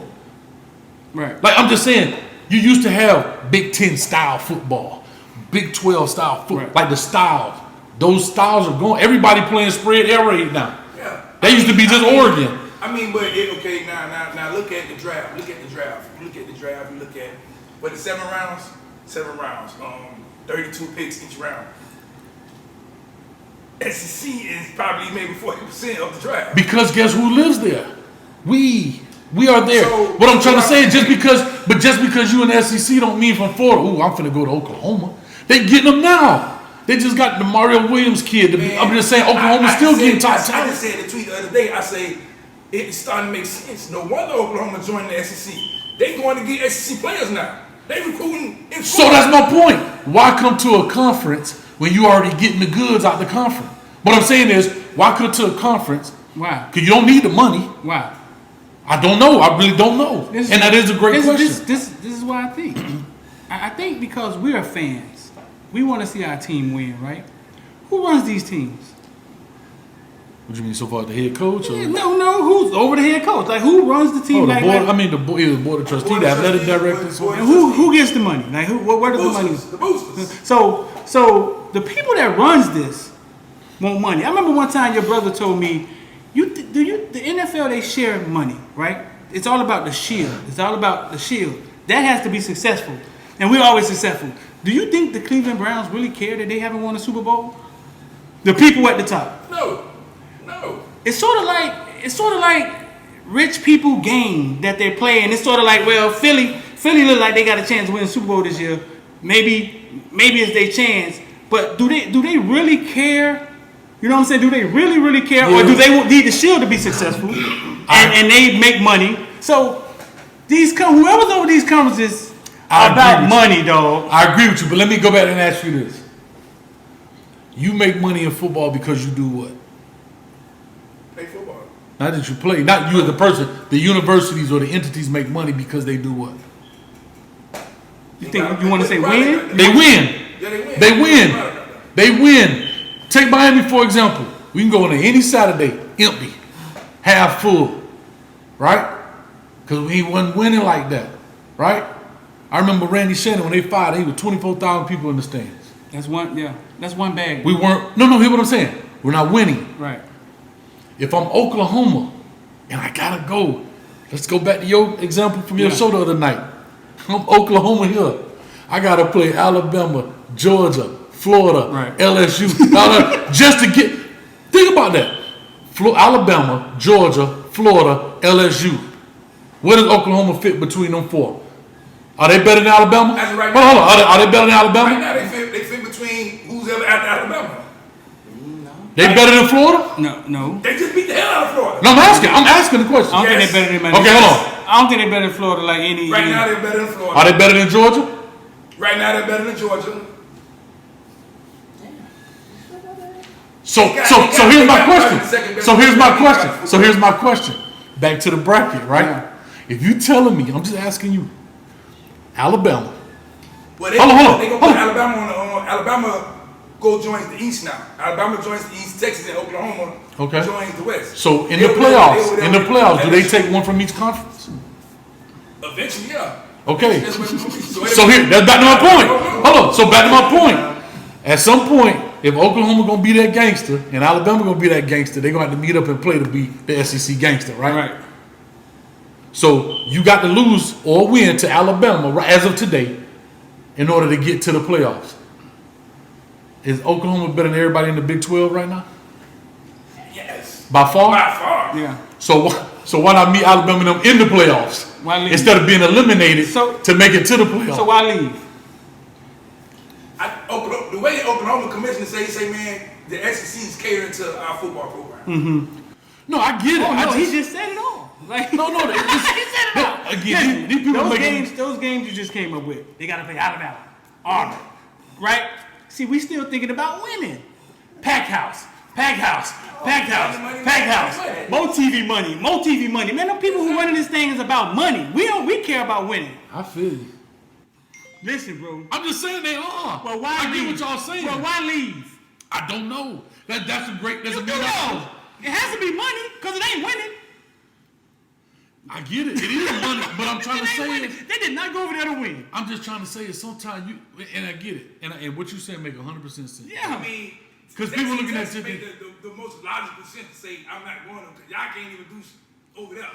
S2: Right.
S3: Like, I'm just saying, you used to have Big Ten style football, Big 12 style football,
S2: right.
S3: Like the styles. Those styles are going. Everybody playing spread air raid now.
S1: Yeah.
S3: They used to be just Oregon.
S1: Okay, now look at the draft. You look at what, the 7 rounds? 7 rounds. 32 picks each round. SEC is probably maybe 40% of the draft.
S3: Because guess who lives there? We are there.
S1: So,
S3: what I'm trying to say is just because you in the SEC don't mean from Florida. Ooh, I'm finna go to Oklahoma. They getting them now. They just got the Mario Williams kid. I'm just saying Oklahoma's still getting top talent.
S1: I just said the tweet the other day. I say it's starting to make sense. No wonder Oklahoma joined the SEC. They going to get SEC players now. They recruiting.
S3: So that's my point. Why come to a conference when you already getting the goods out the conference? What I'm saying is, why come to a conference?
S2: Why?
S3: Because you don't need the money.
S2: Why?
S3: I don't know. I really don't know. That is a great question.
S2: This is what I think. I think because we are fans. We want to see our team win, right? Who runs these teams?
S3: What do you mean, so far the head coach? Or?
S2: No. Who's over the head coach? Like, who runs the team?
S3: The board of trustees, the athletic directors.
S2: And who gets the money? Like, where does the money?
S1: The boosters.
S2: So the people that runs this want money. I remember one time your brother told me, the NFL, they share money, right? It's all about the shield. It's all about the shield. That has to be successful, and we're always successful. Do you think the Cleveland Browns really care that they haven't won a Super Bowl? The people at the top.
S1: No.
S2: It's sort of like rich people game that they're playing. It's sort of like, well, Philly look like they got a chance to win the Super Bowl this year. Maybe it's their chance. But do they really care? You know what I'm saying? Do they really care, or do they need the shield to be successful and they make money? So whoever's over these conferences. About money, dog.
S3: I agree with you, but let me go back and ask you this. You make money in football because you do what?
S1: Play football.
S3: Not that you play, not you as a person. The universities or the entities make money because they do what?
S2: You think you want to say win?
S3: They win.
S1: Yeah, they win.
S3: They win. They win. Take Miami for example. We can go on any Saturday, empty, half full, right? Because we wasn't winning like that, right? I remember Randy Shannon when they fired, he was 24,000 people in the stands.
S2: That's one. Yeah, that's one bag.
S3: We weren't. No, hear what I'm saying. We're not winning.
S2: Right.
S3: If I'm Oklahoma and I gotta go, let's go back to your example from your show the other night. I'm Oklahoma here. I gotta play Alabama, Georgia, Florida,
S2: Right.
S3: LSU, just to get. Think about that. Alabama, Georgia, Florida, LSU. Where does Oklahoma fit between them four? Are they better than Alabama?
S1: As of right
S3: Hold on.
S1: now-
S3: Are they better than Alabama?
S1: Right now, they fit between who's ever at Alabama.
S3: They better than Florida?
S2: No.
S1: They just beat the hell out of Florida.
S3: No, I'm asking the question.
S2: I don't think
S1: Yes.
S2: they're better than Miami.
S3: Okay, hold on.
S2: I don't think they're better than Florida like any.
S1: Right now, they're better than Florida.
S3: Are they better than Georgia?
S1: Right now, they're better than Georgia.
S3: So here's my question. So here's my question. Back to the bracket, right?
S2: Yeah.
S3: If you telling me, I'm just asking you, Alabama.
S1: Well, they
S3: Hold on.
S1: gonna put Alabama on Alabama. Go joins the East now. Alabama joins the East. Texas and Oklahoma joins the West.
S3: So in
S1: They
S3: the
S1: over there-
S3: playoffs,
S1: they over there
S3: do they
S1: with
S3: take one from each conference?
S1: Eventually, yeah.
S3: Okay.
S1: That's what it's gonna be.
S3: So here, that's back to my point. Hold on. So back to my point. At some point, if Oklahoma gonna be that gangster and Alabama gonna be that gangster, they're gonna have to meet up and play to be the SEC gangster, right?
S2: Right.
S3: So you got to lose or win to Alabama right as of today in order to get to the playoffs. Is Oklahoma better than everybody in the Big 12 right now?
S1: Yes.
S3: By far?
S1: By far.
S2: Yeah.
S3: So why not meet Alabama and them in the playoffs
S2: Why leave?
S3: instead of being eliminated
S2: So-
S3: to make it to the playoffs?
S2: So why leave?
S1: The way the Oklahoma commissioner say, man, the SEC is catering to our football program.
S3: No, I get it.
S2: Oh,
S3: I
S2: no, he
S3: just,
S2: just said it all. Like
S3: no,
S2: he said it all.
S3: again, these people making
S2: those games you just came up with, they gotta play Alabama, Auburn, right? See, we still thinking about winning. Pack house. More TV money. Man, them people who running this thing is about money. We care about winning.
S3: I feel you.
S2: Listen, bro.
S3: I'm just saying they are.
S2: Well, why
S3: I
S2: leave?
S3: get what y'all saying.
S2: Well, why leave?
S3: I don't know. That's a great. That's
S2: You
S3: a
S2: do
S3: good
S2: know. It has to be money because it ain't winning.
S3: I get it. It is money, but I'm trying to
S2: It ain't
S3: say
S2: winning.
S3: is,
S2: They did not go over there to win.
S3: I'm just trying to say is sometimes you, and I get it, and what you saying make 100% sense.
S2: Yeah.
S1: I mean,
S3: 'Cause people looking at
S1: Texas
S3: it-
S1: make the most logical sense to say, I'm not going to, because y'all can't even do over there.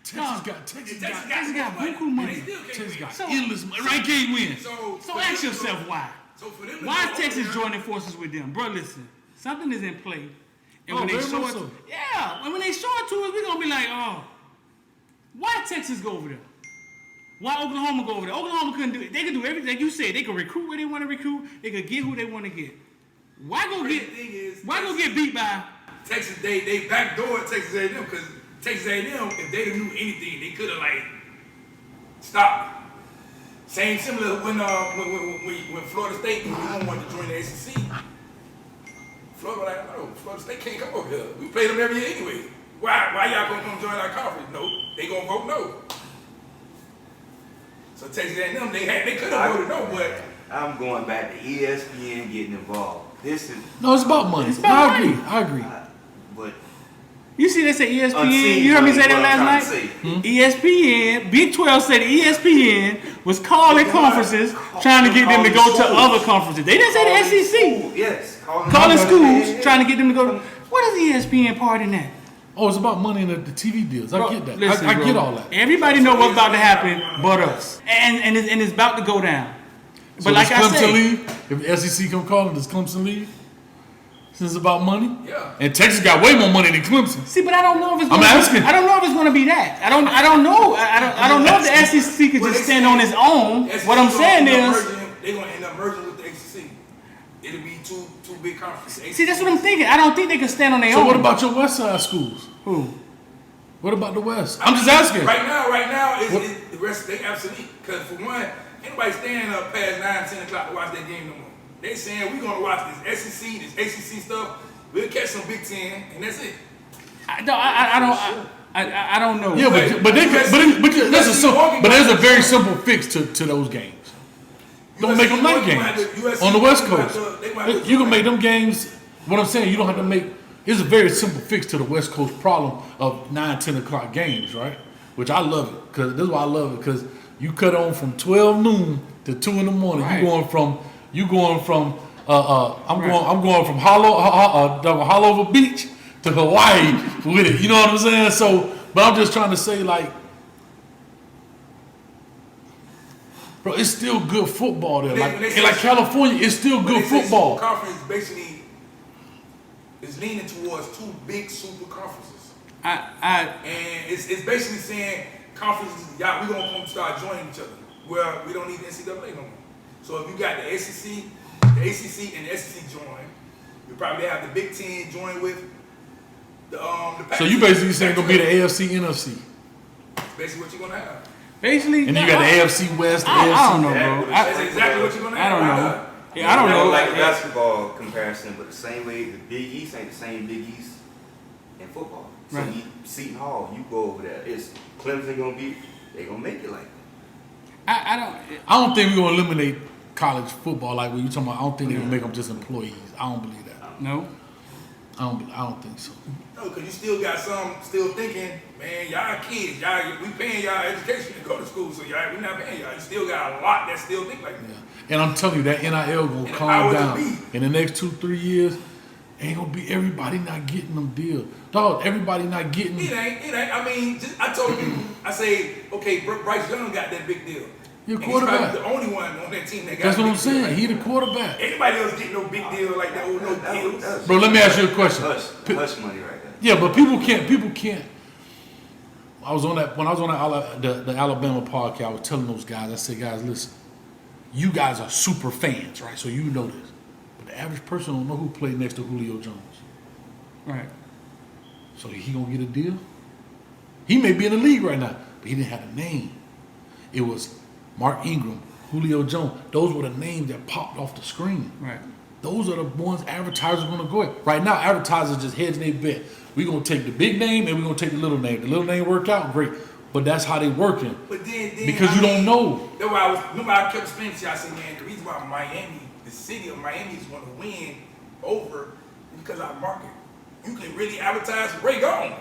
S3: Texas got
S2: buku money.
S1: They still can't
S3: Texas
S1: win.
S3: got
S2: So-
S3: endless money. Right, can't win.
S1: So
S2: So ask yourself why.
S1: So for them to
S2: Why
S1: go
S2: is Texas
S1: over there-
S2: joining forces with them? Bro, listen. Something is in play. And
S3: Oh,
S2: when they
S3: very
S2: show
S3: much
S2: it
S3: so.
S2: and when they show it to us, we're gonna be like, oh, why Texas go over there? Why Oklahoma go over there? Oklahoma couldn't do it. They could do everything. Like you said, they could recruit where they want to recruit. They could get who they want to get. Why go
S1: Crazy
S2: get?
S1: thing is,
S2: Why go get beat by?
S1: Texas? They backdoored Texas A&M because Texas A&M, if they didn't knew anything, they could have like stopped. Similar when Florida State wanted to join the SEC. Florida like, no, Florida State can't come over here. We play them every year anyway. Why y'all gonna come join our conference? No, they gonna vote no. So Texas A&M, they could have voted no, but
S4: I'm going back to ESPN getting involved. This is,
S3: No, it's about money.
S2: It's about
S3: I agree.
S4: but
S2: You see, they say ESPN.
S4: unseen
S2: You heard me
S4: money,
S2: say that
S4: what I'm
S2: last
S4: trying
S2: night.
S4: to say.
S2: ESPN, Big 12 said ESPN was calling conferences trying to get them to go to other conferences. They didn't say the SEC.
S4: Yes.
S2: Calling schools trying to get them to go. What is ESPN part in that?
S3: Oh, it's about money in the TV deals. I
S2: Bro,
S3: get that.
S2: listen,
S3: I
S2: bro.
S3: get all that.
S2: Everybody know what's about to happen but us. And it's about to go down. But
S3: So
S2: like
S3: does
S2: I
S3: Clemson
S2: said,
S3: leave? If the SEC come calling, does Clemson leave? Since it's about money?
S1: yeah.
S3: And Texas got way more money than Clemson.
S2: see, but I don't know if it's.
S3: I'm
S2: Gonna
S3: asking.
S2: Be, I don't know if it's going to be that. I don't know. I don't know if the SEC could
S1: Well,
S2: just
S1: they
S2: stand
S1: say
S2: on its own.
S1: SEC
S2: What I'm saying
S1: gonna end
S2: is.
S1: up they're gonna end up merging with the SEC. It'll be two big conferences.
S2: See, that's what I'm thinking. I don't think they can stand on their
S3: So
S2: own.
S3: what about your West Side schools?
S2: Who?
S3: What about the West? I'm just asking.
S1: Right now,
S3: What?
S1: the rest they obsolete. Because for one, anybody staying up past 9, 10 o'clock to watch that game no more. They saying we're gonna watch this SEC, this ACC stuff. We'll catch some Big Ten, and that's it.
S2: I don't know.
S3: Yeah, but there's a very simple fix to those games. Don't make them night games on the West Coast. You can make them games. What I'm saying, you don't have to make. It's a very simple fix to the West Coast problem of 9, 10 o'clock games, right? Which I love it because this is why I love it because you cut on from 12 noon to 2 in the morning. Right. I'm going from Hollover Beach to Hawaii with it. You know what I'm saying? So, but I'm just trying to say, like, bro, it's still good football there. Like California, it's still good football.
S1: Super conference basically is leaning towards 2 big super conferences. And it's basically saying conferences, y'all, we're gonna start joining each other. Where we don't need the NCAA no more. So if you got the SEC, the ACC, and the SEC join, you probably have the Big Ten join with the Pac-12.
S3: So you basically saying gonna be the AFC, NFC.
S1: That's basically what you're gonna have.
S2: Basically,
S3: and you got the AFC West, the AFC.
S2: I don't know, bro.
S1: That's exactly what you're gonna have.
S2: I don't know. Yeah, I don't know.
S4: Like a basketball comparison, but the same way the Big East ain't the same Big East in football. So
S2: Right.
S4: Seton Hall, you go over there. It's Clemson gonna be. They gonna make it like that.
S3: I don't think we're gonna eliminate college football like what you talking about. I don't think they're gonna make them just employees. I don't believe that.
S2: No.
S3: I don't think so.
S1: No, because you still got some still thinking, man, y'all kids, we paying y'all education to go to school, so we not paying y'all. You still got a lot that still think like that.
S3: Yeah. And I'm telling you, that NIL gonna calm down. In the next 2-3 years, ain't gonna be everybody not getting them deals. Dog, everybody not getting.
S1: It ain't. I mean, I told you, I say, okay, Bryce Young got that big deal.
S3: You're quarterback.
S1: He's the only one on that team that got.
S3: That's what I'm
S1: deal
S3: saying.
S1: like
S3: He the quarterback.
S1: Anybody else getting no big deal like that? No deals.
S3: Bro, let me ask you a question.
S4: Hush money right there.
S3: Yeah, but people can't. I was on that when I was on the Alabama podcast. I was telling those guys. I said, guys, listen, you guys are super fans, right? So you know this. But the average person don't know who played next to Julio Jones.
S2: Right.
S3: So he gonna get a deal? He may be in the league right now, but he didn't have a name. It was Mark Ingram, Julio Jones. Those were the names that popped off the screen.
S2: Right.
S3: Those are the ones advertisers are going to go at. Right now, advertisers just hedging their bet. We're going to take the big name and we're going to take the little name. The little name work out, great. But that's how they working.
S1: But then
S3: because you don't know.
S1: That's why I kept explaining to you. I said, man, the reason why Miami, the city of Miami is going to win over is because our market. You can really advertise Ray Gone.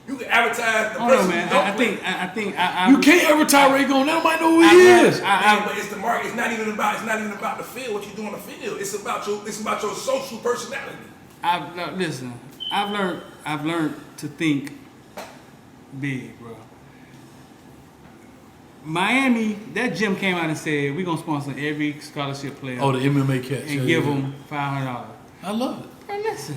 S1: You can advertise the person.
S2: Man. I think
S3: you can't advertise Ray Gone. Nobody know who he is.
S1: But it's the market. It's not even about the field. What you do on the field. It's about your social personality.
S2: I've learned to think big, bro. Miami, that gym came out and said we're gonna sponsor every scholarship player.
S3: Oh, the MMA catch.
S2: And give them $500.
S3: I love it.
S2: Bro, listen,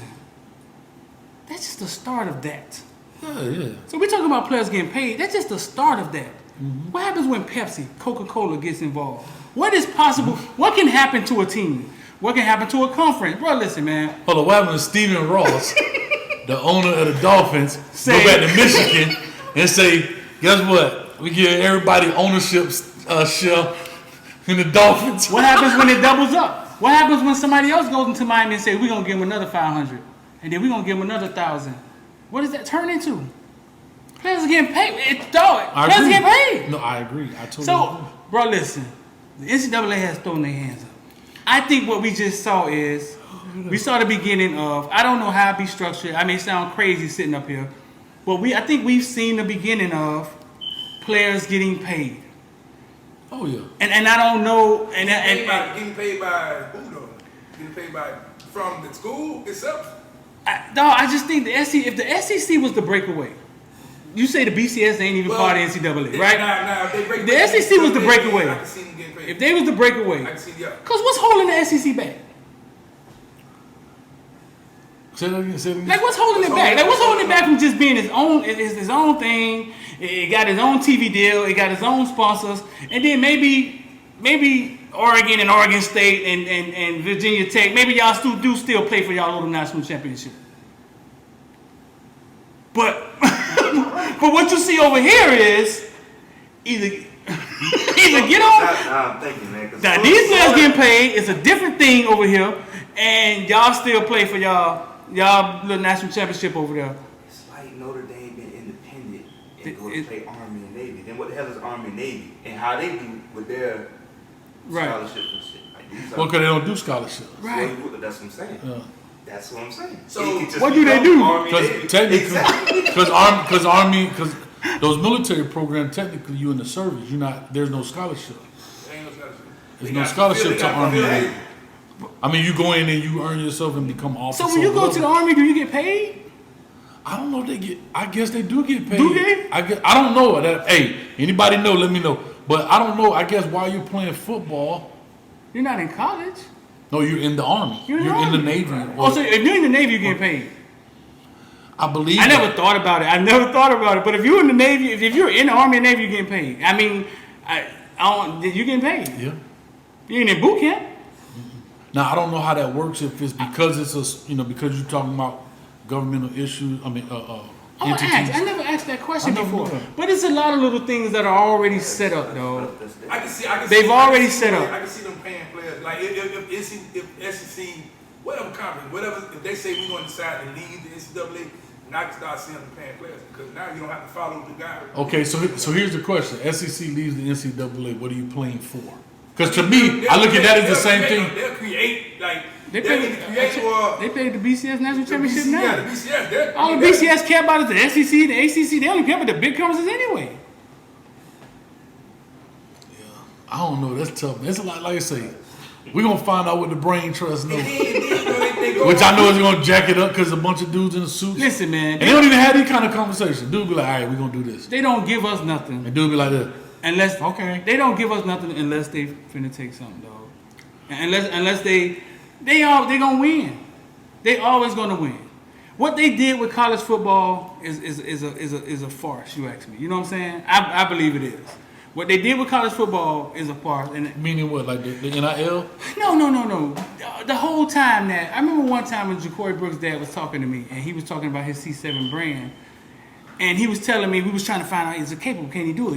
S2: that's just the start of that.
S3: Yeah.
S2: So we're talking about players getting paid. That's just the start of that. Mm-hmm. What happens when Pepsi, Coca-Cola gets involved? What is possible? What can happen to a team? What can happen to a conference? Bro, listen, man.
S3: Hold on, what happened to Stephen Ross, the owner of the Dolphins, go back to Michigan and say, guess what? We give everybody ownership share in the Dolphins.
S2: What happens when it doubles up? What happens when somebody else goes into Miami and say, we're going to give them another 500 and then we're going to give them another 1,000? What does that turn into? Players are getting paid. Players are getting paid.
S3: No, I agree. I totally agree.
S2: Bro, listen. The NCAA has thrown their hands up. I think what we just saw is, we saw the beginning of, I don't know how it be structured. I may sound crazy sitting up here. But I think we've seen the beginning of players getting paid.
S3: Oh, yeah.
S2: And I don't know.
S1: Getting paid by who, though? Getting paid from the school itself?
S2: I just think if the SEC was the breakaway, you say the BCS ain't even part of NCAA, right? The SEC was the breakaway.
S1: I can see them getting paid.
S2: If they was the breakaway,
S1: I can see, yeah.
S2: Because what's holding the SEC back?
S3: Say that again.
S2: Like, what's holding it back? Like, what's holding it back from just being his own thing? It got his own TV deal. It got his own sponsors. And then maybe Oregon and Oregon State and Virginia Tech, maybe y'all still play for y'all little national championship. But what you see over here is either get on.
S4: I'm thinking, man.
S2: Now these players getting paid. It's a different thing over here, and y'all still play for y'all little national championship over there.
S4: Notre Dame been independent and go to play Army and Navy, then what the hell is Army and Navy and how they do with their scholarships and shit? Like,
S3: well, because they don't do scholarships.
S2: Right.
S4: Well, that's what I'm saying.
S3: Yeah.
S4: That's what I'm saying.
S1: So
S2: what do they do?
S3: Because technically, because those military programs, technically, you in the service. You're not. There's no scholarship. There's no scholarship to Army. I mean, you go in and you earn yourself and become officer.
S2: So when you go to the Army, do you get paid?
S3: I don't know if they get. I guess they do get paid.
S2: Do they?
S3: I don't know. Hey, anybody know? Let me know. But I don't know. I guess while you're playing football,
S2: you're not in college.
S3: No, you're in the Army. You're in the Navy.
S2: Oh, so if you're in the Navy, you get paid.
S3: I believe.
S2: I never thought about it. But if you're in the Navy, if you're in the Army and Navy, you're getting paid. I mean, you're getting paid.
S3: Yeah.
S2: You ain't in boot camp.
S3: Now I don't know how that works. If it's because because you're talking about governmental issues. I mean, entities.
S2: I never asked that question before. But it's a lot of little things that are already set up, though.
S1: I can see.
S2: They've already set up.
S1: I can see them paying players. Like if SEC, whatever conference, whatever, if they say we're going to decide to leave the NCAA, now I can start seeing them paying players because now you don't have to follow the guy.
S3: Okay, so here's the question: SEC leaves the NCAA. What are you playing for? Because to me, I look at that as the same thing.
S1: They'll create
S2: they pay the BCS National Championship now.
S1: Yeah, the BCS.
S2: All the BCS care about is the SEC, the ACC. They only care about the big conferences anyway.
S3: Yeah, I don't know. That's tough. It's a lot. Like I say, we're gonna find out what the brain trust knows. Which I know is gonna jack it up because a bunch of dudes in a suits.
S2: Listen, man,
S3: and they don't even have these kind of conversations. Dude be like, all right, we're gonna do this.
S2: They don't give us nothing.
S3: And dude be like this.
S2: Unless
S3: okay,
S2: they don't give us nothing unless they finna take something, dog. Unless they gonna win. They always gonna win. What they did with college football is a farce. You ask me. You know what I'm saying? I believe it is. What they did with college football is a farce. And
S3: meaning what? Like the NIL?
S2: No. The whole time that I remember one time when Ja'Cory Brooks' dad was talking to me, and he was talking about his C7 brand, and he was telling me we was trying to find out is it capable? Can he do it?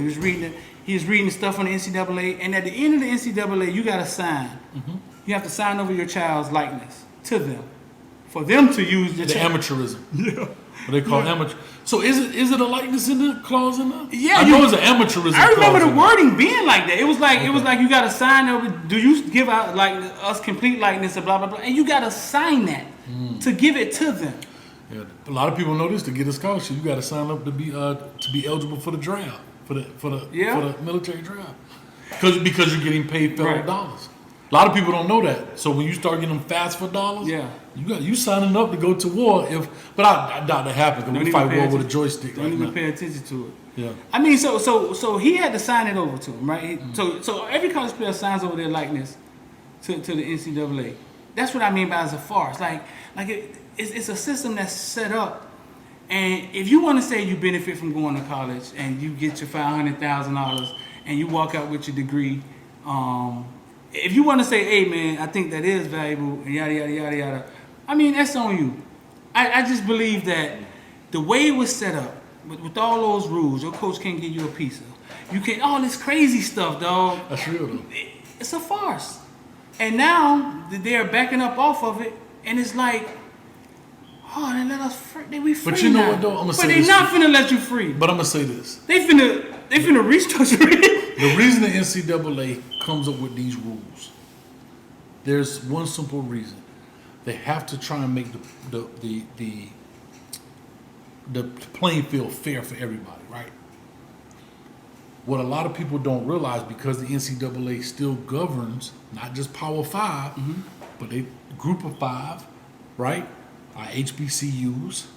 S2: He was reading the stuff on the NCAA, and at the end of the NCAA, you got to sign. Mm-hmm. You have to sign over your child's likeness to them, for them to use the
S3: amateurism.
S2: Yeah,
S3: what they call amateur. So is it a likeness in the clause in there?
S2: Yeah,
S3: I know it's an amateurism.
S2: I remember the wording being like that. It was like you got to sign over. Do you give out like us complete likeness and blah blah blah, and you got to sign that to give it to them.
S3: Yeah, a lot of people know this. To get a scholarship, you got to sign up to be eligible for the draft, for the military draft, because you're getting paid federal dollars. A lot of people don't know that. So when you start getting them fast for dollars, you signing up to go to war. But I doubt that happens because we fight war with a joystick.
S2: Don't even pay attention to it.
S3: Yeah.
S2: I mean, so he had to sign it over to him, right? So every college player signs over their likeness to the NCAA. That's what I mean by as a farce. It's a system that's set up, and if you want to say you benefit from going to college and you get your $500,000 and you walk out with your degree, if you want to say, hey man, I think that is valuable and yada yada yada yada, I mean that's on you. I just believe that the way it was set up with all those rules, your coach can't give you a pizza. You can't all this crazy stuff, dog.
S3: That's real though.
S2: It's a farce, and now they're backing up off of it, and it's like. Oh, they let us free. We free.
S3: But you know
S2: now.
S3: what though? I'm gonna say
S2: this. But they not finna let you free.
S3: But I'm gonna say this.
S2: They finna restructure it.
S3: The reason the NCAA comes up with these rules, there's one simple reason. They have to try and make the playing field fair for everybody, right? What a lot of people don't realize, because the NCAA still governs not just Power 5, but a group of 5, right? Our HBCUs.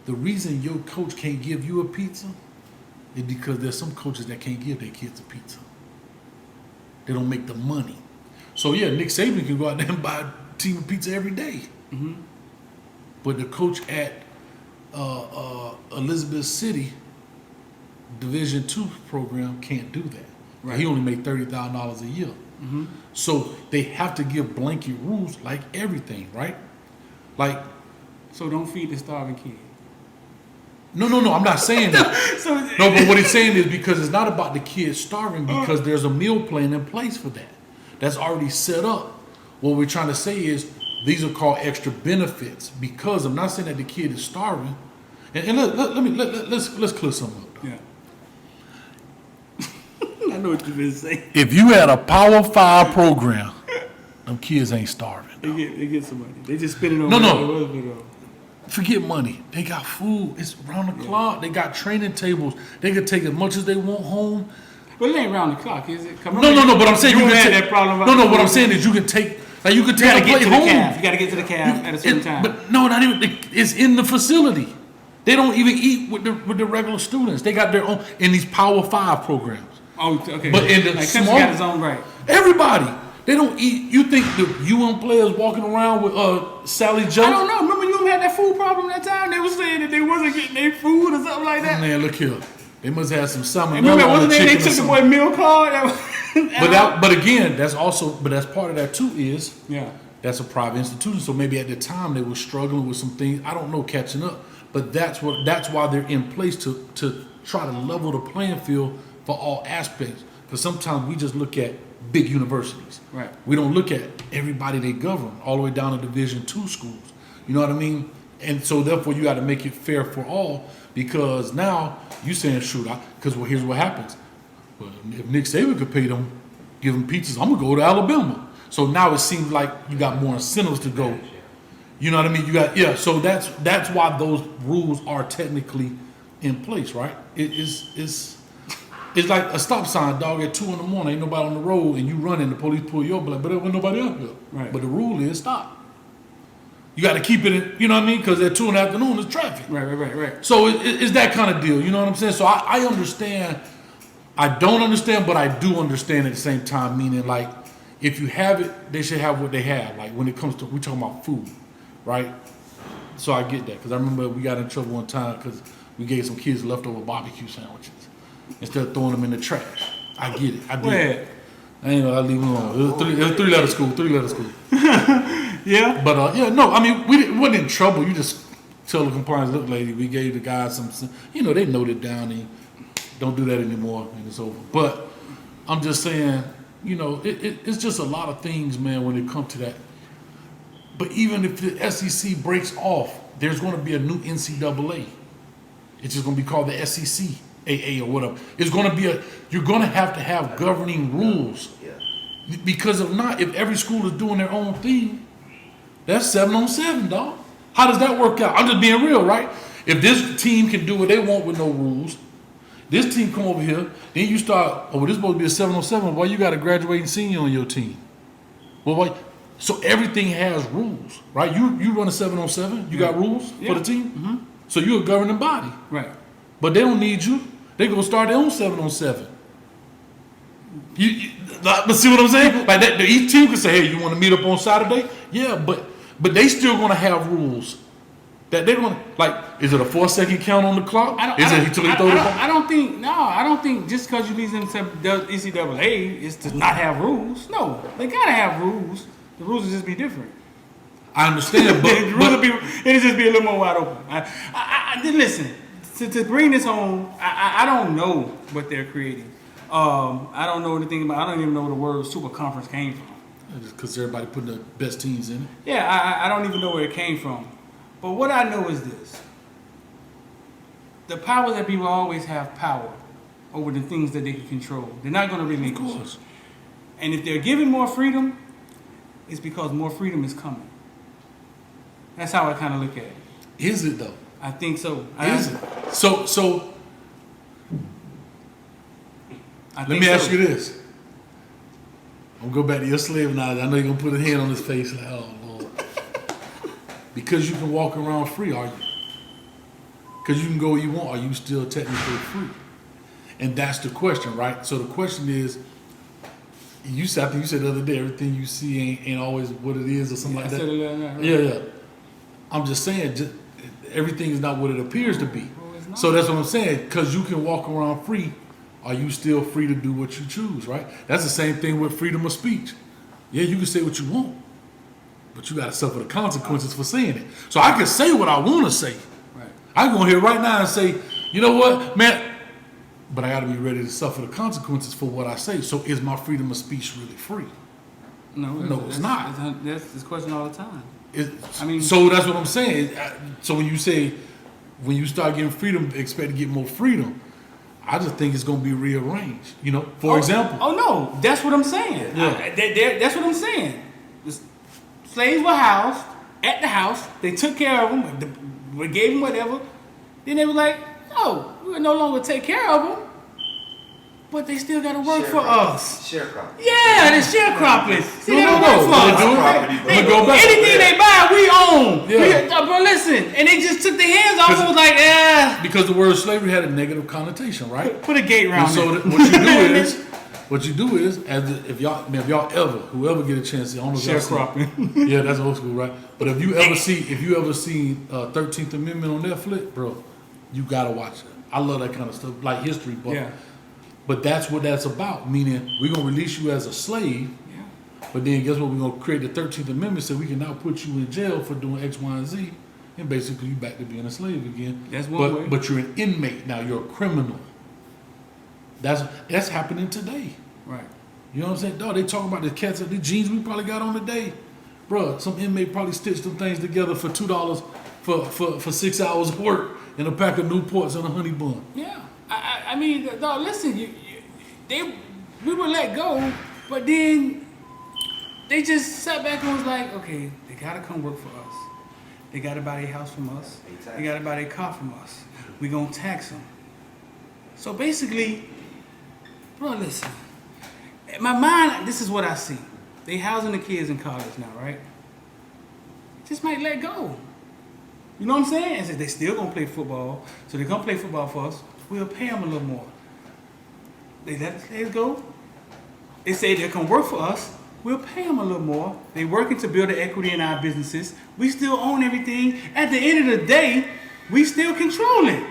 S3: The reason your coach can't give you a pizza is because there's some coaches that can't give their kids a pizza. They don't make the money. So yeah, Nick Saban can go out there and buy a team of pizza every day. Mm-hmm. But the coach at Elizabeth City Division II program can't do that. Right. He only made $30,000 a year. Mm-hmm. So they have to give blanket rules like everything, right?
S2: So don't feed the starving kid.
S3: No, I'm not saying that. No, but what he's saying is because it's not about the kid starving, because there's a meal plan in place for that. That's already set up. What we're trying to say is these are called extra benefits, because I'm not saying that the kid is starving. And let's clear something up. Though.
S2: Yeah. I know what you've been saying.
S3: If you had a Power 5 program, them kids ain't starving.
S2: They get some money. They just spend it on
S3: No. Forget money. They got food. It's round the clock. They got training tables. They can take as much as they want home.
S2: But it ain't round the clock, is it?
S3: No. But I'm saying you can
S2: had
S3: take
S2: that problem.
S3: No. What I'm saying is you can take. Like you can take a plate home.
S2: You got to get to the calf at a certain time.
S3: But no, not even. It's in the facility. They don't even eat with the regular students. They got their own in these Power 5 programs.
S2: Oh, okay.
S3: But in the
S2: like
S3: small,
S2: got his own right.
S3: Everybody. They don't eat. You think the UM players walking around with Sally Joe?
S2: I don't know. Remember UM had that food problem that time? They were saying that they wasn't getting their food or something like that.
S3: Man, look here. They must have some salmonella.
S2: Remember, wasn't
S3: the
S2: they took the boy meal card?
S3: But again, that's part of that too. Is that's a private institution. So maybe at the time they were struggling with some things. I don't know, catching up. But that's why they're in place to try to level the playing field for all aspects. Because sometimes we just look at big universities.
S2: Right.
S3: We don't look at everybody they govern, all the way down to Division II schools. You know what I mean? And so therefore you got to make it fair for all, because now you saying shoot, because here's what happens. Well, if Nick Saban could pay them, give them pizzas, I'm gonna go to Alabama. So now it seems like you got more incentives to go. You know what I mean? So that's why those rules are technically in place, right? It's like a stop sign, dog, at 2 a.m. Ain't nobody on the road, and you running, the police pull you over, like, but there wasn't nobody out here.
S2: Right.
S3: But the rule is stop. You got to keep it in, you know what I mean? Because at 2 in the afternoon, there's traffic.
S2: Right.
S3: So it's that kind of deal, you know what I'm saying? So I understand. I don't understand, but I do understand at the same time, meaning like, if you have it, they should have what they have. Like when it comes to, we talking about food, right? So I get that, because I remember we got in trouble one time because we gave some kids leftover barbecue sandwiches instead of throwing them in the trash. I get it. I did.
S2: Where?
S3: I ain't know. I leave them alone. It was three-letter school.
S2: Yeah.
S3: But no. I mean, we wasn't in trouble. You just tell the compliance look lady. We gave the guys some. They noted down and don't do that anymore, and it's over. But I'm just saying, it's just a lot of things, man, when it comes to that. But even if the SEC breaks off, there's going to be a new NCAA. It's just going to be called the SEC. AA or whatever. It's going to be you're going to have governing rules.
S4: Yeah.
S3: Because if not, if every school is doing their own thing, that's 7-on-7, dog. How does that work out? I'm just being real, right? If this team can do what they want with no rules, this team come over here, then you start, this is supposed to be a 7-on-7, why you got a graduating senior on your team? Well, why? So everything has rules, right? You run a 7-on-7, you got rules for the team?
S2: Mm-hmm.
S3: So you're a governing body.
S2: Right.
S3: But they don't need you. They gonna start their own 7-on-7. But see what I'm saying? Like that, each team can say, "Hey, you want to meet up on Saturday?" Yeah, but they still gonna have rules that they're gonna like. Is it a 4-second count on the clock?
S2: I don't think just because you leave them to NCAA is to not have rules. No, they gotta have rules. The rules will just be different.
S3: I understand, but
S2: it'll just be a little more wide open. Listen. To bring this home, I don't know what they're creating. I don't know anything about. I don't even know where the word super conference came from.
S3: Just because everybody putting the best teams in it.
S2: Yeah, I don't even know where it came from. But what I know is this: the power that people always have power over the things that they can control. They're not going to relinquish.
S3: Of course.
S2: And if they're given more freedom, it's because more freedom is coming. That's how I kind of look at it.
S3: Is it though?
S2: I think so.
S3: Is it? So let me ask you this. I'm gonna go back to your slave knowledge. I know you're gonna put a hand on his face like, oh Lord. Because you can walk around free, are you? Because you can go where you want, are you still technically free? And that's the question, right? So the question is, I think you said the other day, everything you see ain't always what it is or something like that.
S2: I said it last night, right?
S3: Yeah. I'm just saying, everything is not what it appears to be. So that's what I'm saying. Because you can walk around free, are you still free to do what you choose, right? That's the same thing with freedom of speech. Yeah, you can say what you want, but you got to suffer the consequences for saying it. So I can say what I want to say.
S2: Right.
S3: I can go here right now and say, you know what, man, but I got to be ready to suffer the consequences for what I say. So is my freedom of speech really free? No, it's not.
S2: That's this question all the time.
S3: So that's what I'm saying. So when you say when you start getting freedom, expect to get more freedom. I just think it's going to be rearranged. You know, for example.
S2: Oh no, that's what I'm saying.
S3: Yeah.
S2: That's what I'm saying. The slaves were housed at the house. They took care of them. We gave them whatever. Then they were like, "No, we will no longer take care of them." But they still got to work for us.
S4: Sharecropping.
S2: Yeah, they're sharecropping. See, they
S3: No.
S2: work for us.
S3: Go back.
S2: Anything they buy, we own.
S3: Yeah.
S2: But listen, and they just took their hands off and was like, "Eh."
S3: Because the word slavery had a negative connotation, right?
S2: Put a gate around
S3: And so
S2: it.
S3: what you do is, if y'all ever, whoever get a chance, I don't know if y'all see-
S2: Sharecropping.
S3: Yeah, that's old school, right? But if you ever see 13th Amendment on Netflix, bro, you gotta watch it. I love that kind of stuff, like history, but
S2: Yeah.
S3: but that's what that's about. Meaning, we're gonna release you as a slave,
S2: Yeah.
S3: but then guess what? We're gonna create the 13th Amendment so we can now put you in jail for doing X, Y, and Z, and basically you back to being a slave again.
S2: That's one way.
S3: But you're an inmate now. You're a criminal. That's happening today.
S2: Right.
S3: You know what I'm saying? Dog, they talking about the cats, the jeans we probably got on today. Bruh, some inmate probably stitched them things together for $2 for 6 hours of work and a pack of Newports and a honey bun.
S2: Yeah. I mean, dog, listen, we were let go, but then they just sat back and was like, okay, they gotta come work for us. They gotta buy a house from us.
S4: Exactly.
S2: They gotta buy a car from us. We gonna tax them. So basically, bro, listen. In my mind, this is what I see. They housing the kids in college now, right? Just might let go. You know what I'm saying? And so they still gonna play football, so they gonna play football for us. We'll pay them a little more. They let the kids go. They say they'll come work for us. We'll pay them a little more. They working to build the equity in our businesses. We still own everything. At the end of the day, we still control it.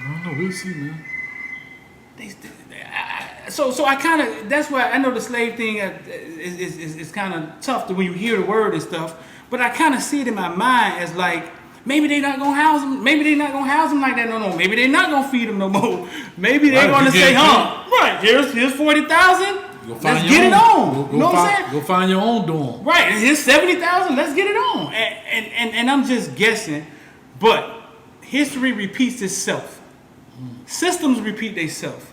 S3: I don't know. We'll see, man.
S2: So I kind of, that's why I know the slave thing is kind of tough when you hear the word and stuff, but I kind of see it in my mind as like, maybe they not gonna house them, maybe they not gonna house them like that no more, maybe they not gonna feed them no more, maybe they gonna say, right, here's 40,000, let's get it on, you know what I'm saying?
S3: Go find your own dorm.
S2: Right, and here's 70,000, let's get it on, and I'm just guessing, but history repeats itself, systems repeat themselves.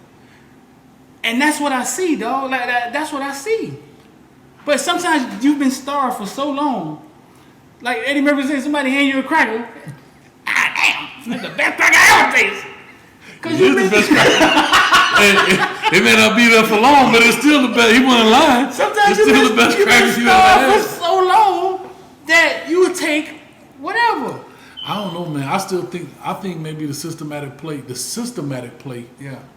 S2: And that's what I see, dog. Like that's what I see. But sometimes you've been starved for so long. Like Eddie Murphy said, somebody hand you a cracker. Damn, that's the best cracker I ever tasted. Cause you've been the best cracker.
S3: It may not be there for long, but it's still the best. He wasn't lying.
S2: Sometimes
S3: it's still the best cracker you ever had.
S2: For so long that you would take whatever.
S3: I don't know, man. I think maybe the systematic play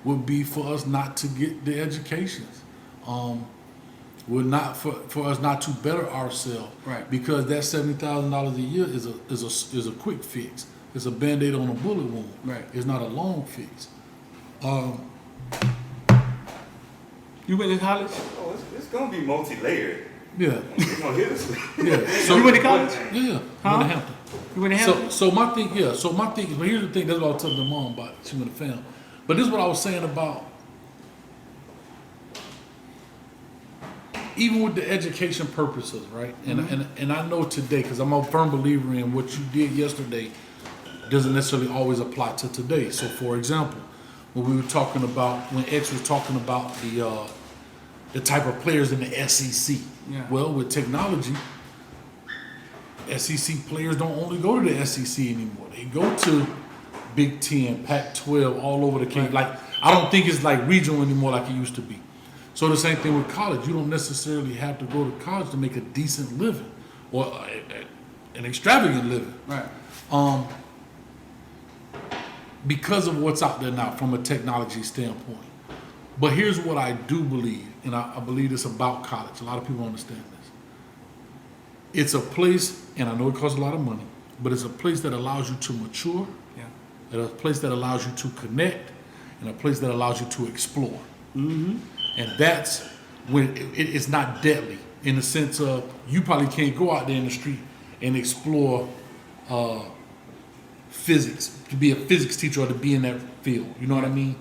S3: would be for us not to get the educations. Would not for us not to better ourselves.
S2: Right.
S3: Because that $70,000 a year is a quick fix. It's a Band-Aid on a bullet wound.
S2: Right.
S3: It's not a long fix.
S2: You went to college?
S4: Oh, it's gonna be multi-layered.
S3: Yeah.
S4: It's gonna hit us.
S3: Yeah. So
S2: You went to college?
S3: Yeah.
S2: Huh?
S3: Went to Hampton.
S2: You went to Hampton?
S3: So my thing, but here's the thing, that's what I was telling the mom about, she went to family. But this is what I was saying about, even with the education purposes, right? And I know today, because I'm a firm believer in what you did yesterday doesn't necessarily always apply to today. So for example, when X was talking about the type of players in the SEC.
S2: Yeah.
S3: Well, with technology, SEC players don't only go to the SEC anymore. They go to Big Ten, Pac-12, all over the country.
S2: Right.
S3: Like, I don't think it's like regional anymore like it used to be. So the same thing with college. You don't necessarily have to go to college to make a decent living or an extravagant living.
S2: Right.
S3: Because of what's out there now from a technology standpoint. But here's what I do believe, and I believe this about college. A lot of people understand this. It's a place, and I know it costs a lot of money, but it's a place that allows you to mature,
S2: Yeah.
S3: a place that allows you to connect, and a place that allows you to explore.
S2: Mm-hmm.
S3: And that's when it's not deadly in the sense of you probably can't go out there in the street and explore physics, to be a physics teacher or to be in that field. You know what I mean?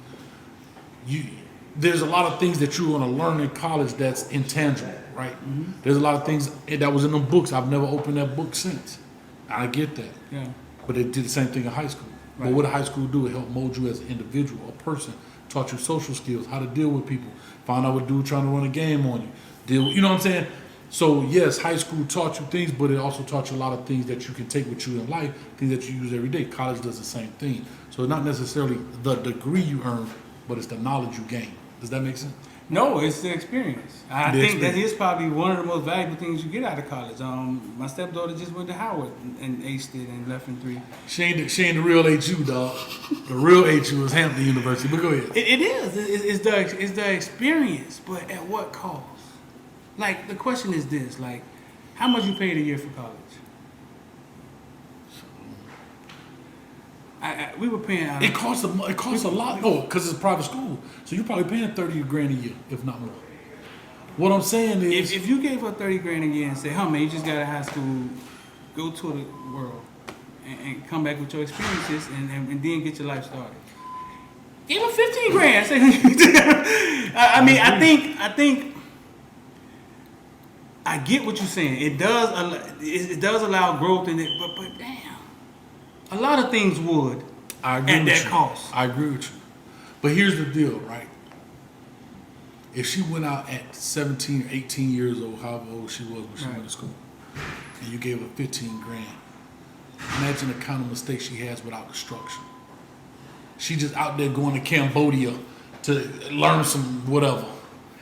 S3: There's a lot of things that you're going to learn in college that's intangible, right? Mm-hmm. There's a lot of things that was in them books. I've never opened that book since. I get that.
S2: Yeah.
S3: But they did the same thing in high school.
S2: Right.
S3: But what did high school do? It helped mold you as an individual, a person, taught you social skills, how to deal with people, found out what dude trying to run a game on you. You know what I'm saying? So yes, high school taught you things, but it also taught you a lot of things that you can take with you in life, things that you use every day. College does the same thing. So it's not necessarily the degree you earn, but it's the knowledge you gain. Does that make sense?
S2: No, it's the experience. I think that is probably one of the most valuable things you get out of college. My stepdaughter just went to Howard and aced it and left in 3.
S3: She ain't the real HU, dog. The real HU is Hampton University. But go ahead.
S2: It is. It's the experience, but at what cost? Like, the question is this, like, how much you paid a year for college? We were paying.
S3: It costs a lot. No, because it's a private school, so you're probably paying $30,000 a year, if not more. What I'm saying is,
S2: if you gave her $30,000 a year and say, "Huh, man, you just got out of high school, go to the world, and come back with your experiences, and then get your life started," give her $15,000. Say, I think. I get what you're saying. It does allow growth in it, but damn. A lot of things would at that cost.
S3: I agree with you. But here's the deal, right? If she went out at 17 or 18 years old, however old she was when she went to school, and you gave her $15,000, imagine the kind of mistakes she has without the structure. She just out there going to Cambodia to learn some whatever.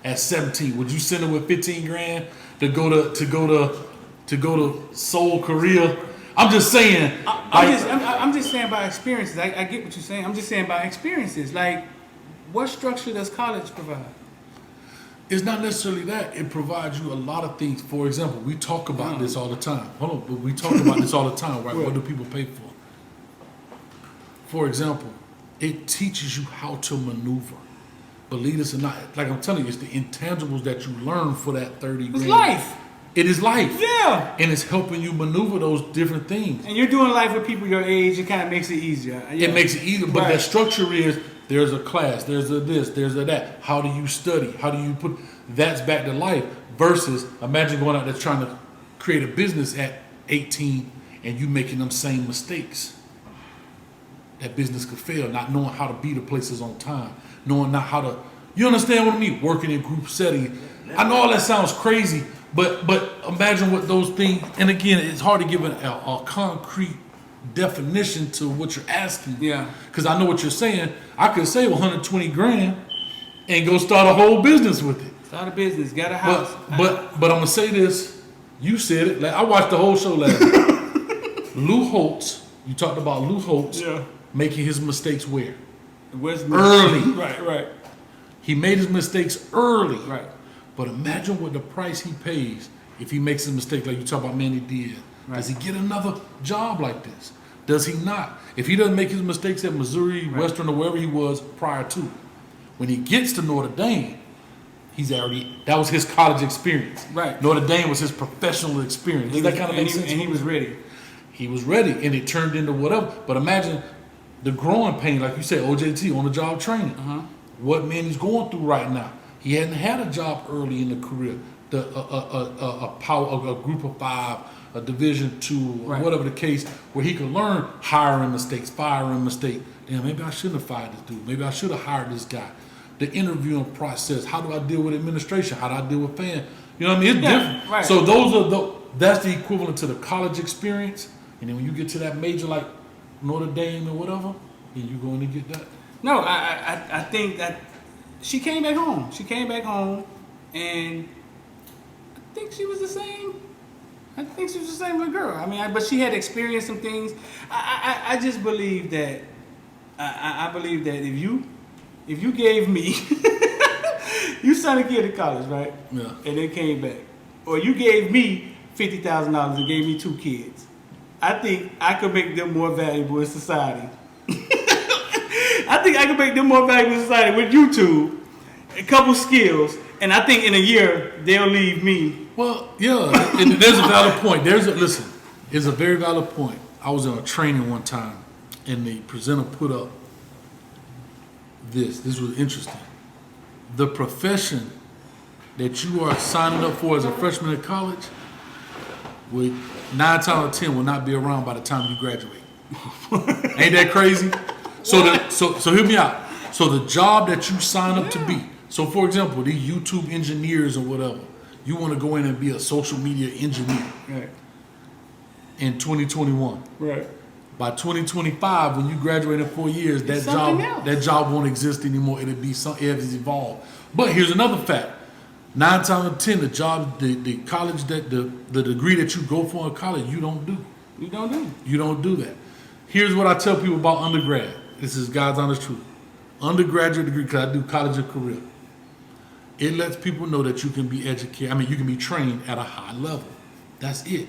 S3: At 17, would you send her with $15,000 to go to Seoul, Korea? I'm just saying.
S2: I'm just saying by experiences. I get what you're saying. I'm just saying by experiences. Like, what structure does college provide?
S3: It's not necessarily that. It provides you a lot of things. For example, we talk about this all the time. Hold on, but we talk about this all the time, right? What do people pay for? For example, it teaches you how to maneuver. Believe this or not, like I'm telling you, it's the intangibles that you learn for that $30,000.
S2: It's life.
S3: It is life.
S2: Yeah.
S3: And it's helping you maneuver those different things.
S2: And you're doing life with people your age, it kind of makes it easier. Yeah.
S3: It makes it easier, but that structure is, there's a class, there's a this, there's a that. How do you study? How do you put, that's back to life. Versus, imagine going out there trying to create a business at 18 and you making them same mistakes. That business could fail, not knowing how to be the places on time, knowing not how to, you understand what I mean? Working in group setting. I know all that sounds crazy, but imagine what those things, and again, it's hard to give a concrete definition to what you're asking.
S2: Yeah.
S3: Because I know what you're saying. I could save $120,000 and go start a whole business with it.
S2: Start a business, got a house.
S3: But I'm gonna say this. You said it. Like, I watched the whole show last night. Lou Holtz. You talked about Lou Holtz making his mistakes where? Early.
S2: Right.
S3: He made his mistakes early.
S2: Right.
S3: But imagine what the price he pays if he makes a mistake like you talk about Manny Diaz. Right. Does he get another job like this? Does he not? If he doesn't make his mistakes at Missouri, Western, or wherever he was prior to, when he gets to Notre Dame, that was his college experience.
S2: Right.
S3: Notre Dame was his professional experience. Does that kind of make sense?
S2: And he was ready.
S3: He was ready, and it turned into whatever. But imagine the growing pain, like you said, OJT, on the job training. What Manny's going through right now. He hadn't had a job early in the career. A group of 5, a Division II, whatever the case, where he could learn hiring mistakes, firing mistakes. Damn, maybe I shouldn't have fired this dude. Maybe I should have hired this guy. The interviewing process. How do I deal with administration? How do I deal with fans? You know what I mean? It's different.
S2: Right.
S3: So that's the equivalent to the college experience. And then when you get to that major like Notre Dame or whatever, then you're going to get that.
S2: No, I think that she came back home. She came back home, and I think she was the same. I think she was the same little girl. I mean, but she had experienced some things. I just believe that. I believe that if you gave me, you sent a kid to college, right?
S3: Yeah.
S2: And they came back, or you gave me $50,000 and gave me 2 kids, I think I could make them more valuable in society. I think I could make them more valuable in society with YouTube, a couple skills, and I think in a year they'll leave me.
S3: Well, yeah, and there's a valid point. It's a very valid point. I was in a training one time, and the presenter put up this. This was interesting. The profession that you are signing up for as a freshman in college, 9 times out of 10 will not be around by the time you graduate. Ain't that crazy? So hear me out. So the job that you sign up to be. So for example, these YouTube engineers or whatever, you want to go in and be a social media engineer.
S2: Right.
S3: In 2021.
S2: Right.
S3: By 2025, when you graduate in 4 years, that job won't exist anymore. It has evolved. But here's another fact: 9 times out of 10, the job, the college the degree that you go for in college, you don't do.
S2: You don't do.
S3: You don't do that. Here's what I tell people about undergrad. This is God's honest truth. Undergraduate degree, because I do college and career. It lets people know that you can be educated. I mean, you can be trained at a high level. That's it.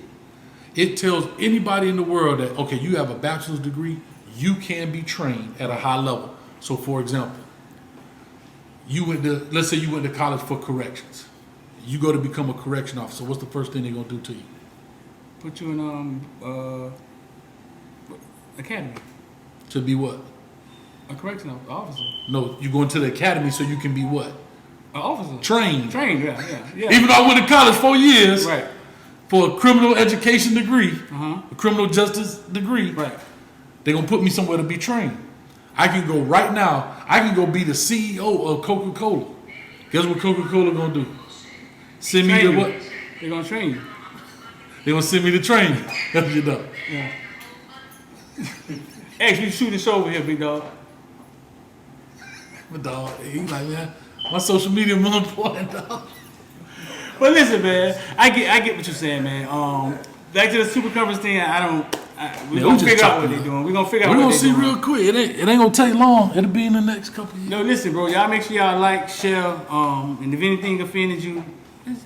S3: It tells anybody in the world that, okay, you have a bachelor's degree, you can be trained at a high level. So for example, let's say you went to college for corrections. You go to become a correction officer. What's the first thing they're gonna do to you?
S2: Put you in academy.
S3: To be what?
S2: A correction officer.
S3: No, you go into the academy so you can be what?
S2: An officer.
S3: Trained.
S2: Yeah.
S3: Even though I went to college 4 years.
S2: Right.
S3: For a criminal education degree,
S2: Uh-huh.
S3: a criminal justice degree,
S2: Right.
S3: they're gonna put me somewhere to be trained. I can go right now, I can go be the CEO of Coca-Cola. Guess what Coca-Cola gonna do? Send me to what?
S2: They're gonna train you.
S3: They're gonna send me to training. That's what you know.
S2: Yeah. Actually, shoot this over here, big dog.
S3: But dog, he's like, man, my social media more important, dog.
S2: But listen, man, I get what you're saying, man. Back to the super conference thing. We're gonna figure out what they're doing. We're gonna figure out what they're doing.
S3: We're gonna see real quick. It ain't gonna take long. It'll be in the next couple of years.
S2: No, listen, bro. Y'all make sure y'all like, share, and if anything offended you, just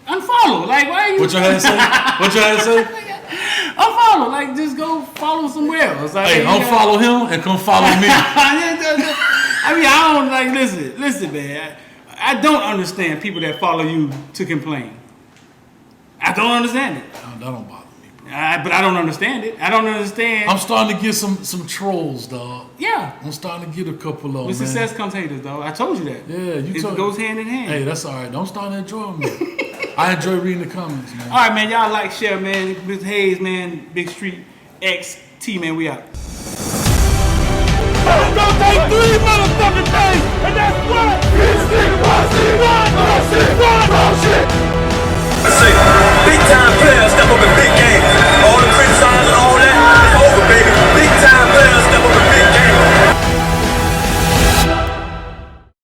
S2: unfollow. Like, why are you?
S3: What y'all had to say? What y'all had to say?
S2: Unfollow. Like, just go follow somewhere else. Like,
S3: Hey, unfollow him and come follow me.
S2: I mean, I don't like. Listen, man. I don't understand people that follow you to complain. I don't understand it.
S3: That don't bother me, bro.
S2: But I don't understand it. I don't understand.
S3: I'm starting to get some trolls, dog.
S2: Yeah.
S3: I'm starting to get a couple of them.
S2: With success comes haters, dog. I told you that.
S3: Yeah,
S2: it goes hand in hand.
S3: Hey, that's all right. Don't start to enjoy them. I enjoy reading the comments, man.
S2: All right, man. Y'all like, share, man. Mr. Hayes, man. Big Street XT, man. We out.
S5: It's gonna take 3 motherfucking days, and that's what? This nigga, one shit. I say.